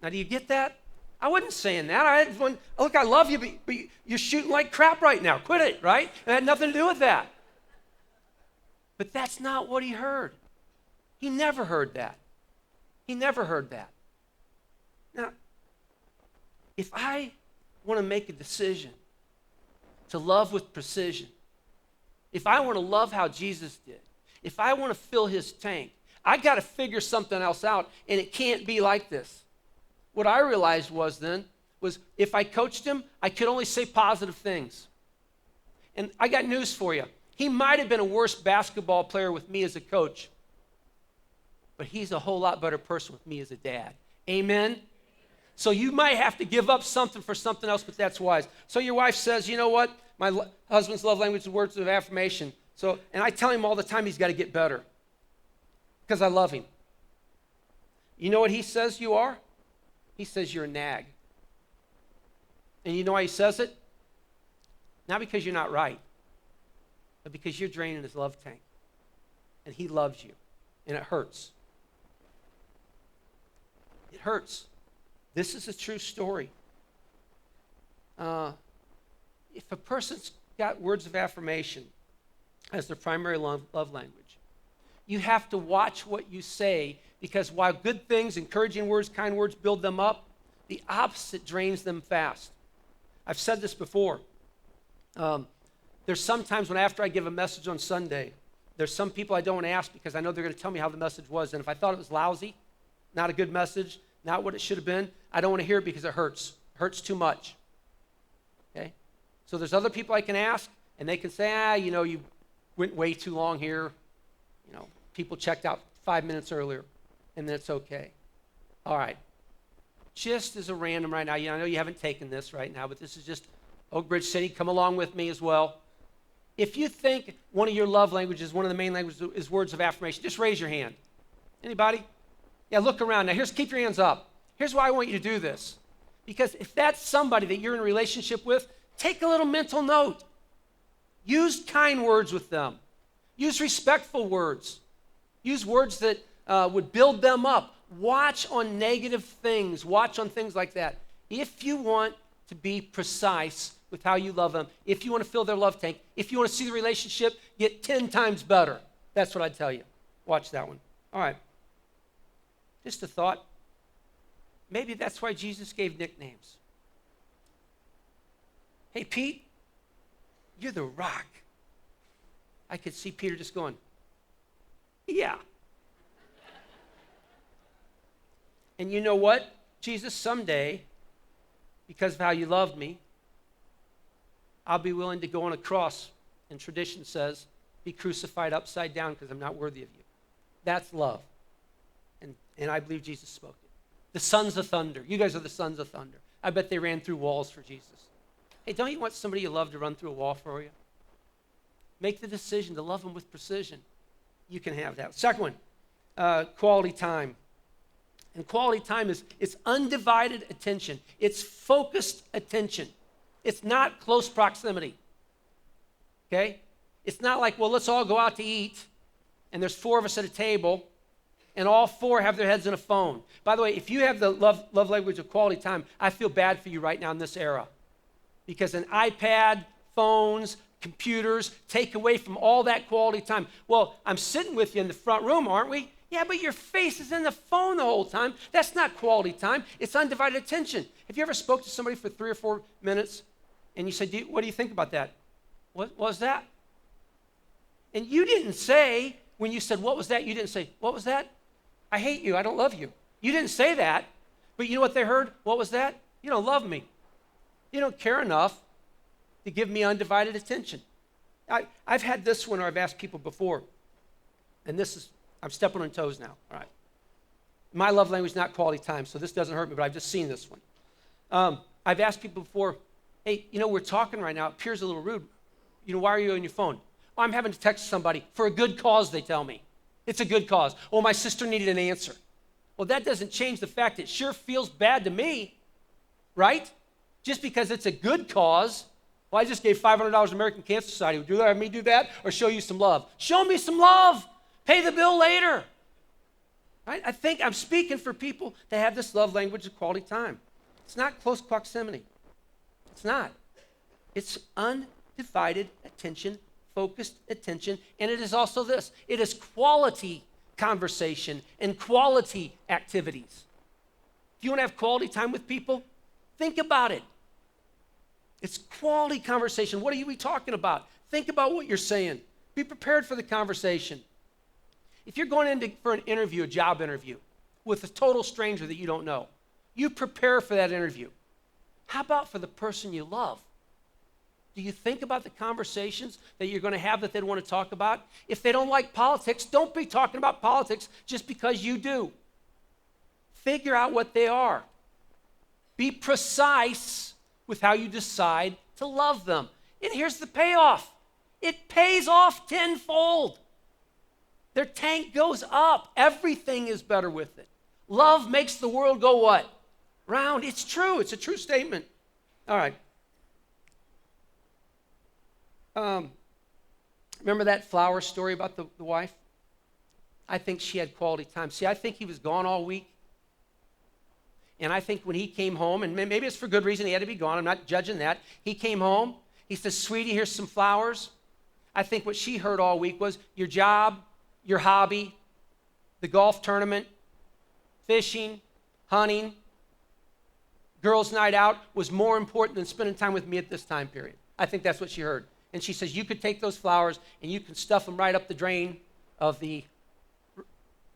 Now, do you get that? I wasn't saying that. Look, I love you, but you're shooting like crap right now. Quit it, right? It had nothing to do with that. But that's not what he heard. He never heard that. He never heard that. Now, if I want to make a decision to love with precision, if I want to love how Jesus did, if I want to fill his tank, I got to figure something else out, and it can't be like this. What I realized was if I coached him, I could only say positive things. And I got news for you. He might have been a worse basketball player with me as a coach, but he's a whole lot better person with me as a dad. Amen? So you might have to give up something for something else, but that's wise. So your wife says, you know what? My husband's love language is words of affirmation. And I tell him all the time he's got to get better because I love him. You know what he says you are? He says you're a nag. And you know why he says it? Not because you're not right, but because you're draining his love tank. And he loves you. And it hurts. It hurts. This is a true story. If a person's got words of affirmation as their primary love language, you have to watch what you say, because while good things, encouraging words, kind words build them up, the opposite drains them fast. I've said this before. There's sometimes when after I give a message on Sunday, there's some people I don't want to ask because I know they're going to tell me how the message was. And if I thought it was lousy, not a good message, not what it should have been, I don't want to hear it because it hurts. It hurts too much. Okay? So there's other people I can ask, and they can say, you went way too long here. People checked out 5 minutes earlier, and that's okay. All right. Just as a random right now, I know you haven't taken this right now, but this is just Oak Bridge City. Come along with me as well. If you think one of your love languages, one of the main languages is words of affirmation, just raise your hand. Anybody? Yeah, look around. Now, keep your hands up. Here's why I want you to do this. Because if that's somebody that you're in a relationship with, take a little mental note. Use kind words with them. Use respectful words. Use words that would build them up. Watch on negative things. Watch on things like that. If you want to be precise with how you love them, if you want to fill their love tank, if you want to see the relationship get 10 times better, that's what I'd tell you. Watch that one. All right. Just a thought. Maybe that's why Jesus gave nicknames. Hey, Pete, you're the rock. I could see Peter just going, yeah. And you know what? Jesus, someday, because of how you loved me, I'll be willing to go on a cross, and tradition says, be crucified upside down because I'm not worthy of you. That's love. And I believe Jesus spoke it. The sons of thunder. You guys are the sons of thunder. I bet they ran through walls for Jesus. Hey, don't you want somebody you love to run through a wall for you? Make the decision to love them with precision. You can have that. Second one, quality time. And quality time it's undivided attention. It's focused attention. It's not close proximity. Okay? It's not like, well, let's all go out to eat, and there's 4 of us at a table, and all 4 have their heads in a phone. By the way, if you have the love language of quality time, I feel bad for you right now in this era. Because an iPad, phones, computers take away from all that quality time. Well, I'm sitting with you in the front room, aren't we? Yeah, but your face is in the phone the whole time. That's not quality time. It's undivided attention. Have you ever spoke to somebody for 3 or 4 minutes and you said, what do you think about that? What was that? And you didn't say, when you said, what was that? You didn't say, what was that? I hate you. I don't love you. You didn't say that. But you know what they heard? What was that? You don't love me. You don't care enough to give me undivided attention. I've had this one, or I've asked people before, and I'm stepping on toes now, all right. My love language is not quality time, so this doesn't hurt me, but I've just seen this one. I've asked people before, hey, we're talking right now, it appears a little rude. Why are you on your phone? Oh, I'm having to text somebody for a good cause, they tell me. It's a good cause. Oh, my sister needed an answer. Well, that doesn't change the fact it sure feels bad to me, right? Just because it's a good cause. Well, I just gave $500 to American Cancer Society. Would you rather me do that or show you some love? Show me some love. Pay the bill later. Right? I think I'm speaking for people that have this love language of quality time. It's not close proximity. It's not. It's undivided attention, focused attention, and it is also this. It is quality conversation and quality activities. If you want to have quality time with people, think about it. It's quality conversation. What are we talking about? Think about what you're saying. Be prepared for the conversation. If you're going in for an interview, a job interview, with a total stranger that you don't know, you prepare for that interview. How about for the person you love? Do you think about the conversations that you're going to have that they'd want to talk about? If they don't like politics, don't be talking about politics just because you do. Figure out what they are. Be precise with how you decide to love them. And here's the payoff. It pays off tenfold. Their tank goes up. Everything is better with it. Love makes the world go what? Round. It's true. It's a true statement. All right. Remember that flower story about the wife? I think she had quality time. See, I think he was gone all week. And I think when he came home, and maybe it's for good reason, he had to be gone. I'm not judging that. He came home. He says, sweetie, here's some flowers. I think what she heard all week was your job, your hobby, the golf tournament, fishing, hunting, girls' night out was more important than spending time with me at this time period. I think that's what she heard. And she says, you could take those flowers and you can stuff them right up the drain of the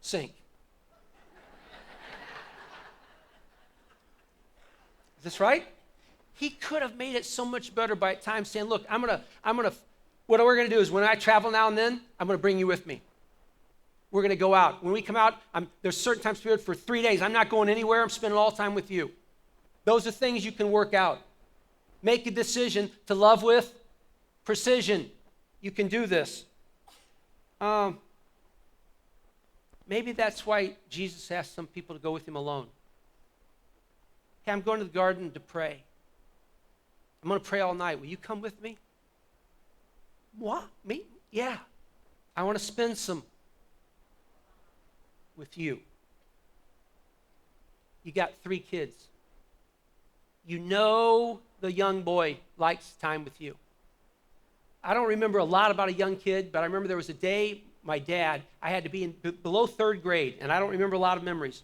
sink. Is this right? He could have made it so much better by time saying, look, what we're going to do is when I travel now and then, I'm going to bring you with me. We're going to go out. When we come out, there's certain times period for 3 days. I'm not going anywhere. I'm spending all time with you. Those are things you can work out. Make a decision to love with precision. You can do this. Maybe that's why Jesus asked some people to go with him alone. Okay, I'm going to the garden to pray. I'm going to pray all night. Will you come with me? What? Me? Yeah. I want to spend some with you. You got 3 kids. You know the young boy likes time with you. I don't remember a lot about a young kid, but I remember there was a day my dad, I had to be in below 3rd grade, and I don't remember a lot of memories.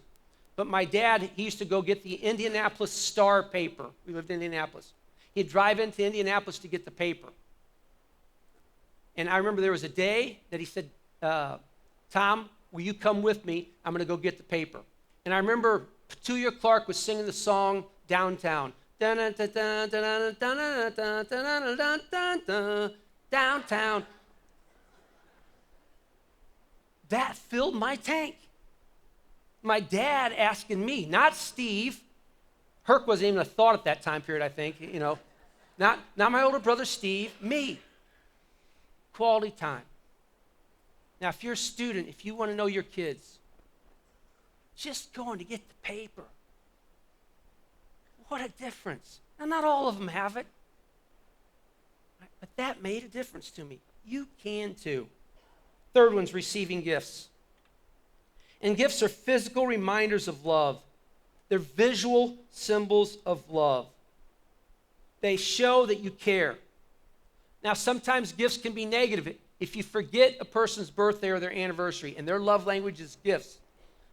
But my dad, he used to go get the Indianapolis Star paper. We lived in Indianapolis. He'd drive into Indianapolis to get the paper. And I remember there was a day that he said, Tom, will you come with me? I'm going to go get the paper. And I remember Petulia Clark was singing the song Downtown. Downtown. That filled my tank. My dad asking me, not Steve. Herc wasn't even a thought at that time period, I think, you know. Not my older brother Steve, me. Quality time. Now, if you're a student, if you want to know your kids, just going to get the paper. What a difference. Now, not all of them have it, but that made a difference to me. You can too. Third one's receiving gifts. And gifts are physical reminders of love. They're visual symbols of love. They show that you care. Now, sometimes gifts can be negative. If you forget a person's birthday or their anniversary and their love language is gifts,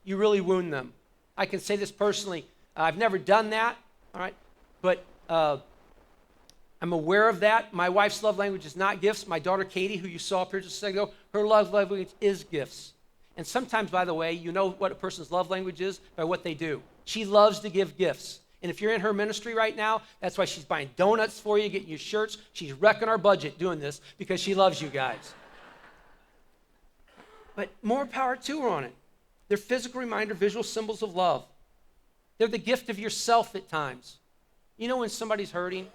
you really wound them. I can say this personally. I've never done that, all right? But I'm aware of that. My wife's love language is not gifts. My daughter, Katie, who you saw up here just a second ago, her love language is gifts. And sometimes, by the way, you know what a person's love language is by what they do. She loves to give gifts. And if you're in her ministry right now, that's why she's buying donuts for you, getting you shirts. She's wrecking our budget doing this because she loves you guys. But more power to her on it. They're physical reminder, visual symbols of love. They're the gift of yourself at times. You know when somebody's hurting?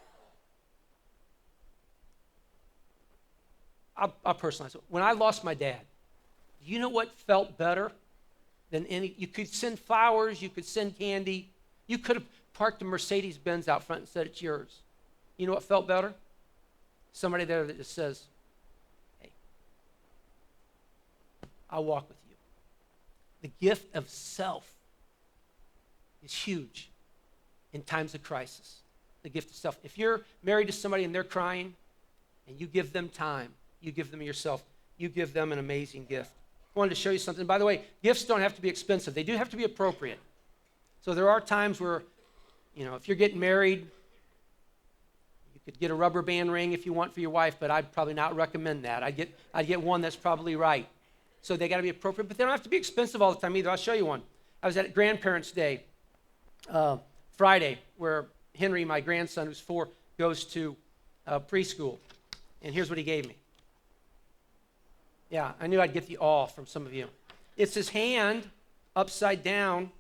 I'll personalize it. When I lost my dad, you know what felt better than any? You could send flowers, you could send candy. You could have parked a Mercedes-Benz out front and said it's yours. You know what felt better? Somebody there that just says, hey, I'll walk with you. The gift of self is huge in times of crisis. The gift of self. If you're married to somebody and they're crying and you give them time, you give them yourself, you give them an amazing gift. I wanted to show you something. By the way, gifts don't have to be expensive. They do have to be appropriate. So there are times where, you know, if you're getting married, you could get a rubber band ring if you want for your wife, but I'd probably not recommend that. I'd get one that's probably right. So they got to be appropriate, but they don't have to be expensive all the time either. I'll show you one. I was at Grandparents' Day Friday, where Henry, my grandson, who's 4, goes to preschool. And here's what he gave me. Yeah, I knew I'd get the awe from some of you. It's his hand upside down,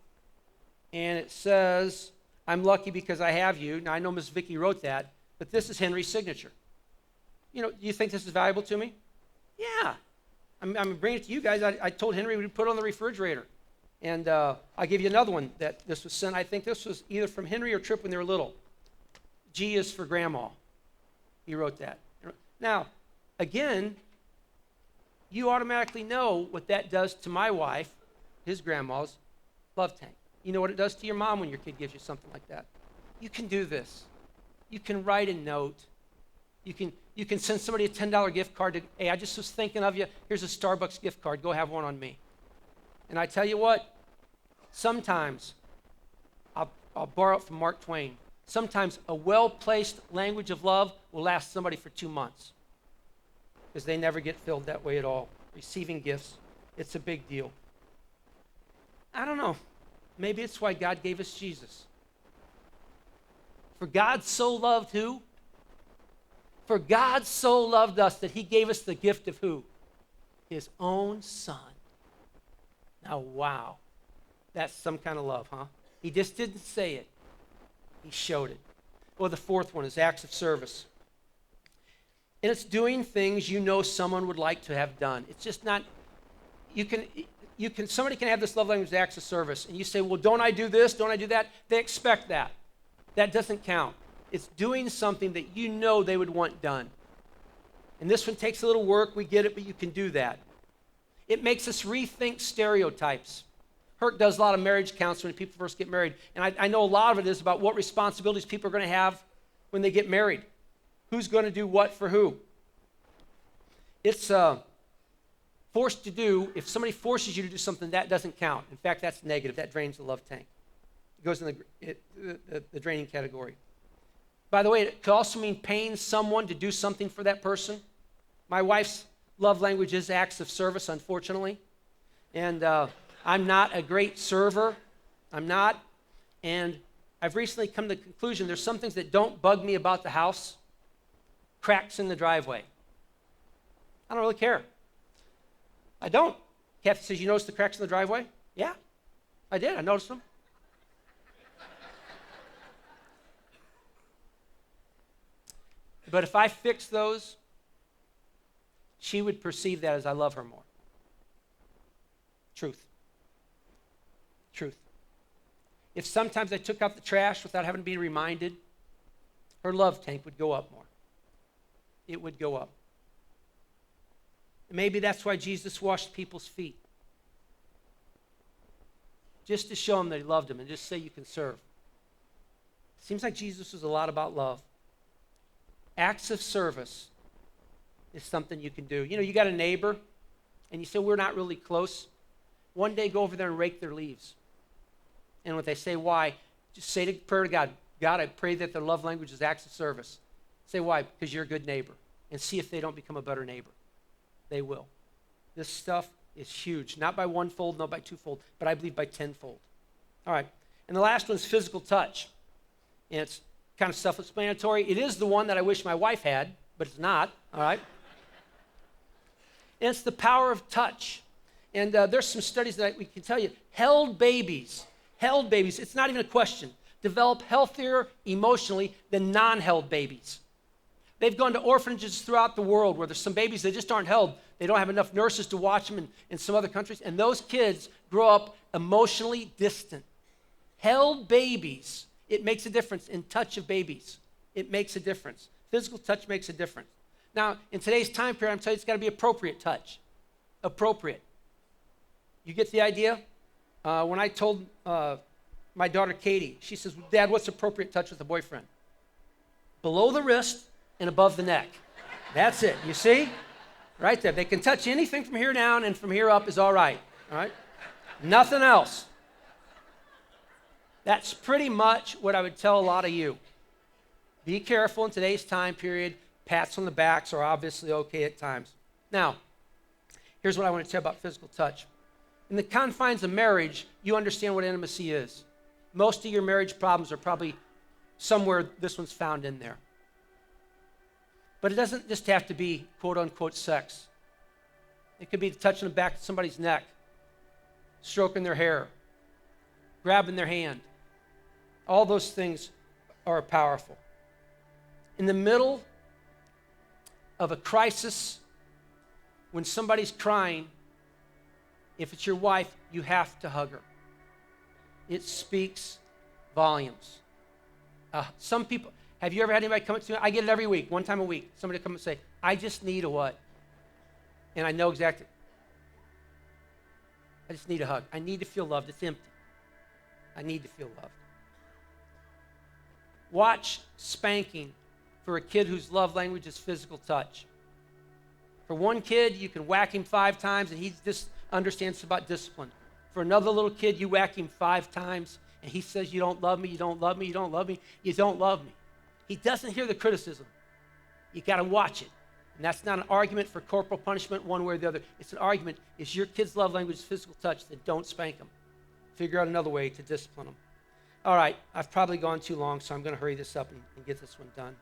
and it says, I'm lucky because I have you. Now, I know Miss Vicky wrote that, but this is Henry's signature. You know, do you think this is valuable to me? Yeah. I'm bringing it to you guys. I told Henry we'd put it on the refrigerator. And I'll give you another one that this was sent. I think this was either from Henry or Tripp when they were little. G is for Grandma. He wrote that. Now, again, you automatically know what that does to my wife, his grandma's love tank. You know what it does to your mom when your kid gives you something like that. You can do this. You can write a note. You can send somebody a $10 gift card to, hey, I just was thinking of you. Here's a Starbucks gift card. Go have one on me. And I tell you what, sometimes, I'll borrow it from Mark Twain. Sometimes a well-placed language of love will last somebody for 2 months because they never get filled that way at all. Receiving gifts, it's a big deal. I don't know. Maybe it's why God gave us Jesus. For God so loved who? For God so loved us that he gave us the gift of who? His own son. Now, wow. That's some kind of love, huh? He just didn't say it. He showed it. Well, the fourth one is acts of service. And it's doing things you know someone would like to have done. It's just not, somebody can have this love language of acts of service. And you say, well, don't I do this? Don't I do that? They expect that. That doesn't count. It's doing something that you know they would want done. And this one takes a little work. We get it, but you can do that. It makes us rethink stereotypes. Herc does a lot of marriage counseling when people first get married. And I know a lot of it is about what responsibilities people are going to have when they get married. Who's going to do what for who? It's forced to do. If somebody forces you to do something, that doesn't count. In fact, that's negative. That drains the love tank. It goes in the draining category. By the way, it could also mean paying someone to do something for that person. My wife's love language is acts of service, unfortunately. And I'm not a great server. I'm not. And I've recently come to the conclusion there's some things that don't bug me about the house. Cracks in the driveway. I don't really care. I don't. Kathy says, you noticed the cracks in the driveway? Yeah, I did. I noticed them. But if I fix those, she would perceive that as I love her more. Truth. Truth. If sometimes I took out the trash without having to be reminded, her love tank would go up more. It would go up. Maybe that's why Jesus washed people's feet. Just to show them that he loved them and just say you can serve. Seems like Jesus was a lot about love. Acts of service is something you can do. You know, you got a neighbor and you say, we're not really close. One day go over there and rake their leaves. And when they say why, just say the prayer to God, God, I pray that their love language is acts of service. Say why? Because you're a good neighbor. And see if they don't become a better neighbor. They will. This stuff is huge. Not by one-fold, not by two-fold, but I believe by tenfold. All right. And the last one is physical touch. And it's kind of self-explanatory. It is the one that I wish my wife had, but it's not. All right. And it's the power of touch. And there's some studies that we can tell you. Held babies, it's not even a question, develop healthier emotionally than non-held babies. They've gone to orphanages throughout the world where there's some babies that just aren't held. They don't have enough nurses to watch them in some other countries. And those kids grow up emotionally distant. Held babies, it makes a difference in touch of babies. It makes a difference. Physical touch makes a difference. Now, in today's time period, I'm telling you, it's got to be appropriate touch. Appropriate. You get the idea? When I told my daughter Katie, she says, Dad, what's appropriate touch with a boyfriend? Below the wrist and above the neck. That's it. You see? Right there. They can touch anything from here down, and from here up is all right. All right? Nothing else. That's pretty much what I would tell a lot of you. Be careful in today's time period. Pats on the backs are obviously okay at times. Now, here's what I want to tell you about physical touch. In the confines of marriage, you understand what intimacy is. Most of your marriage problems are probably somewhere this one's found in there. But it doesn't just have to be quote-unquote sex. It could be touching the back of somebody's neck, stroking their hair, grabbing their hand. All those things are powerful. In the middle of a crisis, when somebody's crying, if it's your wife, you have to hug her. It speaks volumes. Some people, have you ever had anybody come up to me? I get it every week, one time a week. Somebody come and say, I just need a what? And I know exactly. I just need a hug. I need to feel loved. It's empty. I need to feel loved. Watch spanking for a kid whose love language is physical touch. For one kid, you can whack him 5 times and he just understands about discipline. For another little kid, you whack him 5 times and he says, you don't love me, you don't love me, you don't love me, you don't love me. He doesn't hear the criticism. You got to watch it. And that's not an argument for corporal punishment one way or the other. It's an argument. Is your kid's love language physical touch? Then don't spank them. Figure out another way to discipline them. All right, I've probably gone too long, so I'm going to hurry this up and get this one done.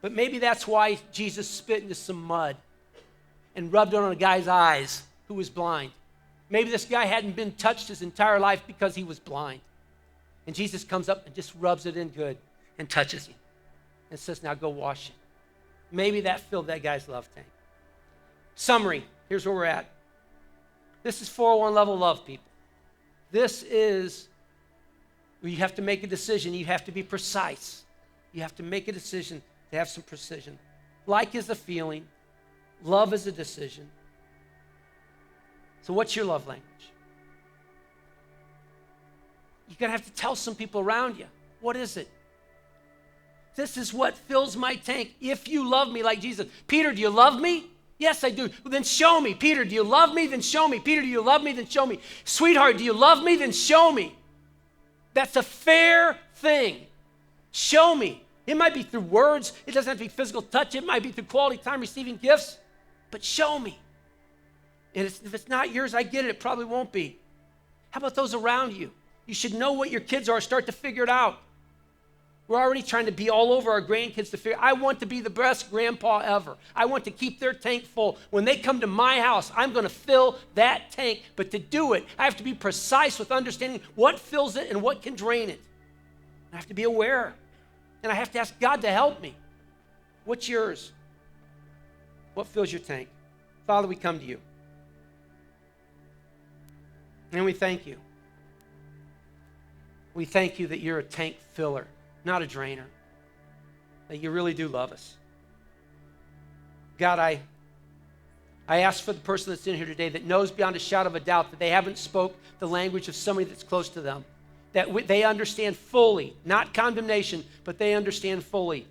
But maybe that's why Jesus spit into some mud and rubbed it on a guy's eyes who was blind. Maybe this guy hadn't been touched his entire life because he was blind. And Jesus comes up and just rubs it in good and touches him and says, now go wash it. Maybe that filled that guy's love tank. Summary, here's where we're at. This is 401 level love, people. This is where you have to make a decision. You have to be precise. You have to make a decision to have some precision. Like is a feeling. Love is a decision. So what's your love language? You're going to have to tell some people around you. What is it? This is what fills my tank. If you love me like Jesus. Peter, do you love me? Yes, I do. Well, then show me. Peter, do you love me? Then show me. Peter, do you love me? Then show me. Sweetheart, do you love me? Then show me. That's a fair thing. Show me. It might be through words. It doesn't have to be physical touch. It might be through quality time receiving gifts. But show me. And if it's not yours, I get it. It probably won't be. How about those around you? You should know what your kids are. Start to figure it out. We're already trying to be all over our grandkids to figure. I want to be the best grandpa ever. I want to keep their tank full. When they come to my house, I'm going to fill that tank. But to do it, I have to be precise with understanding what fills it and what can drain it. I have to be aware. And I have to ask God to help me. What's yours? What fills your tank? Father, we come to you. And we thank you. We thank you that you're a tank filler, not a drainer. That you really do love us. God, I ask for the person that's in here today that knows beyond a shadow of a doubt that they haven't spoke the language of somebody that's close to them. That they understand fully, not condemnation, but they understand fully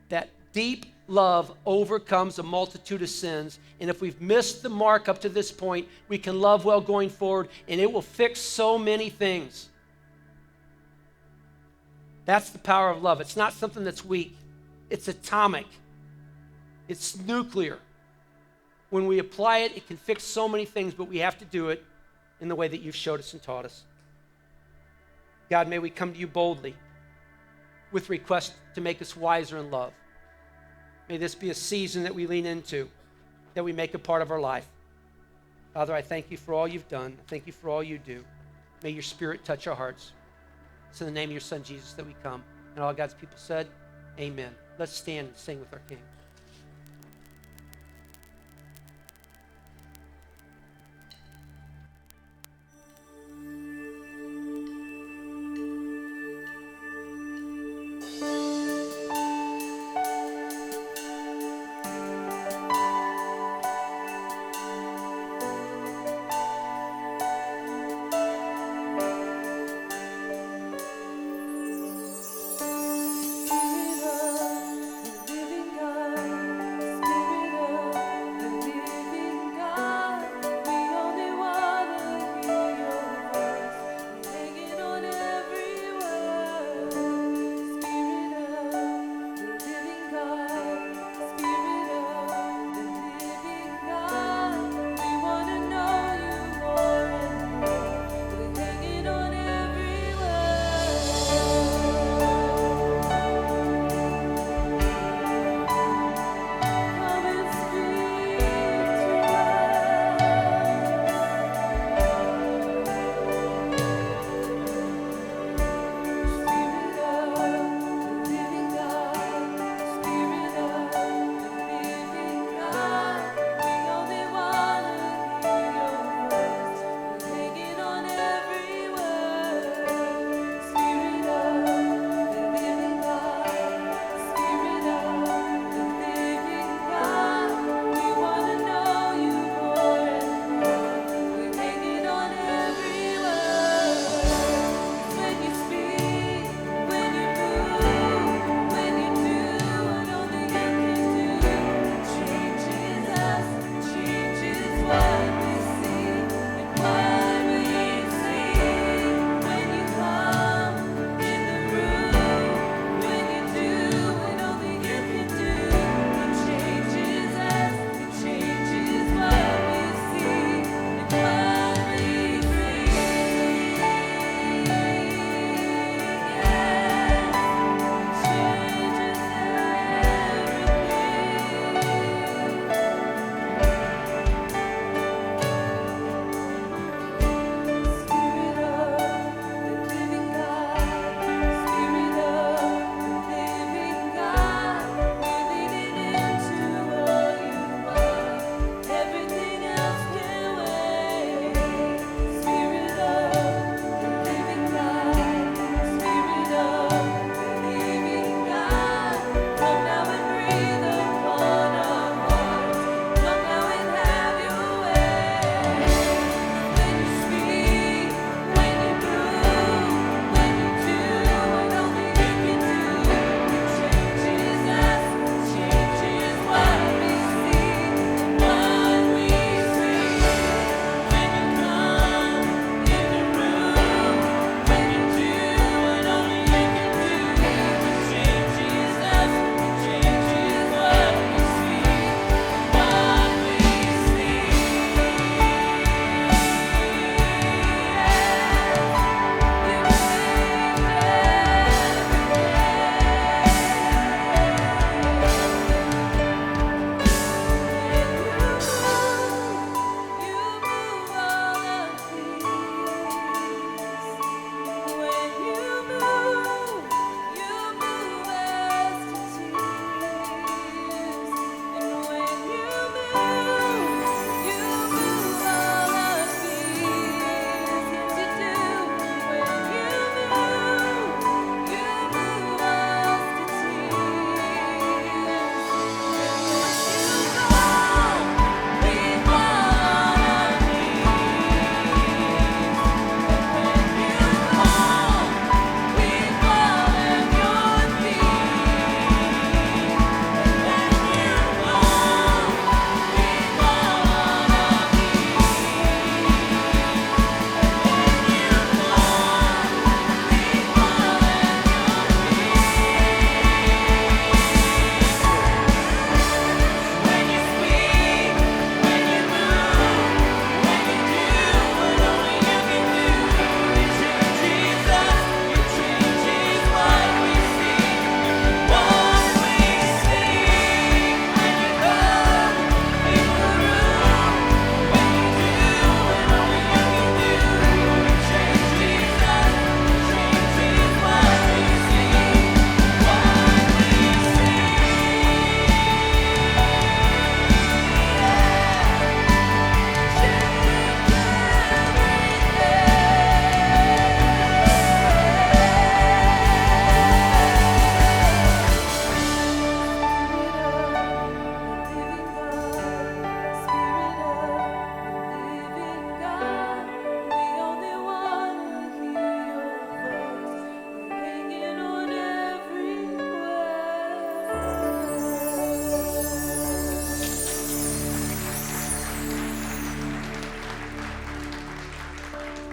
that deep love overcomes a multitude of sins. And if we've missed the mark up to this point, we can love well going forward, and it will fix so many things. That's the power of love. It's not something that's weak. It's atomic. It's nuclear. When we apply it, it can fix so many things, but we have to do it in the way that you've showed us and taught us. God, may we come to you boldly with requests to make us wiser in love. May this be a season that we lean into, that we make a part of our life. Father, I thank you for all you've done. I thank you for all you do. May your Spirit touch our hearts. It's in the name of your Son, Jesus, that we come. And all God's people said, amen. Let's stand and sing with our King. Living God.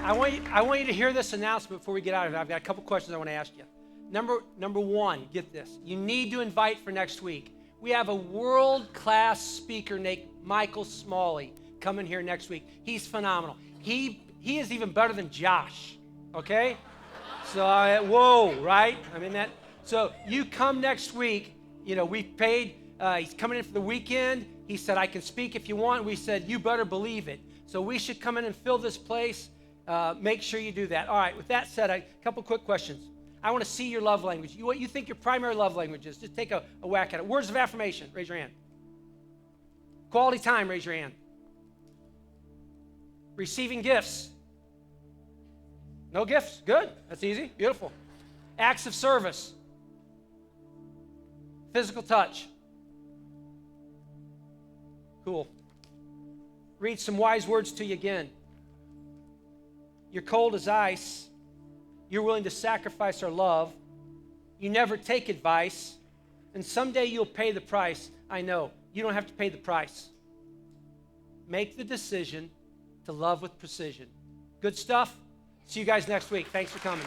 I want you to hear this announcement before we get out of it. I've got a couple questions I want to ask you. Number one, get this. You need to invite for next week. We have a world-class speaker named Michael Smalley coming here next week. He's phenomenal. He is even better than Josh, okay? So, whoa, right? I mean that. So you come next week. We paid. He's coming in for the weekend. He said, I can speak if you want. We said, you better believe it. So we should come in and fill this place. Make sure you do that. All right, with that said, a couple quick questions. I want to see your love language. What you think your primary love language is. Just take a whack at it. Words of affirmation, raise your hand. Quality time, raise your hand. Receiving gifts. No gifts? Good. That's easy. Beautiful. Acts of service. Physical touch. Cool. Read some wise words to you again. You're cold as ice. You're willing to sacrifice our love. You never take advice. And someday you'll pay the price. I know. You don't have to pay the price. Make the decision to love with precision. Good stuff. See you guys next week. Thanks for coming.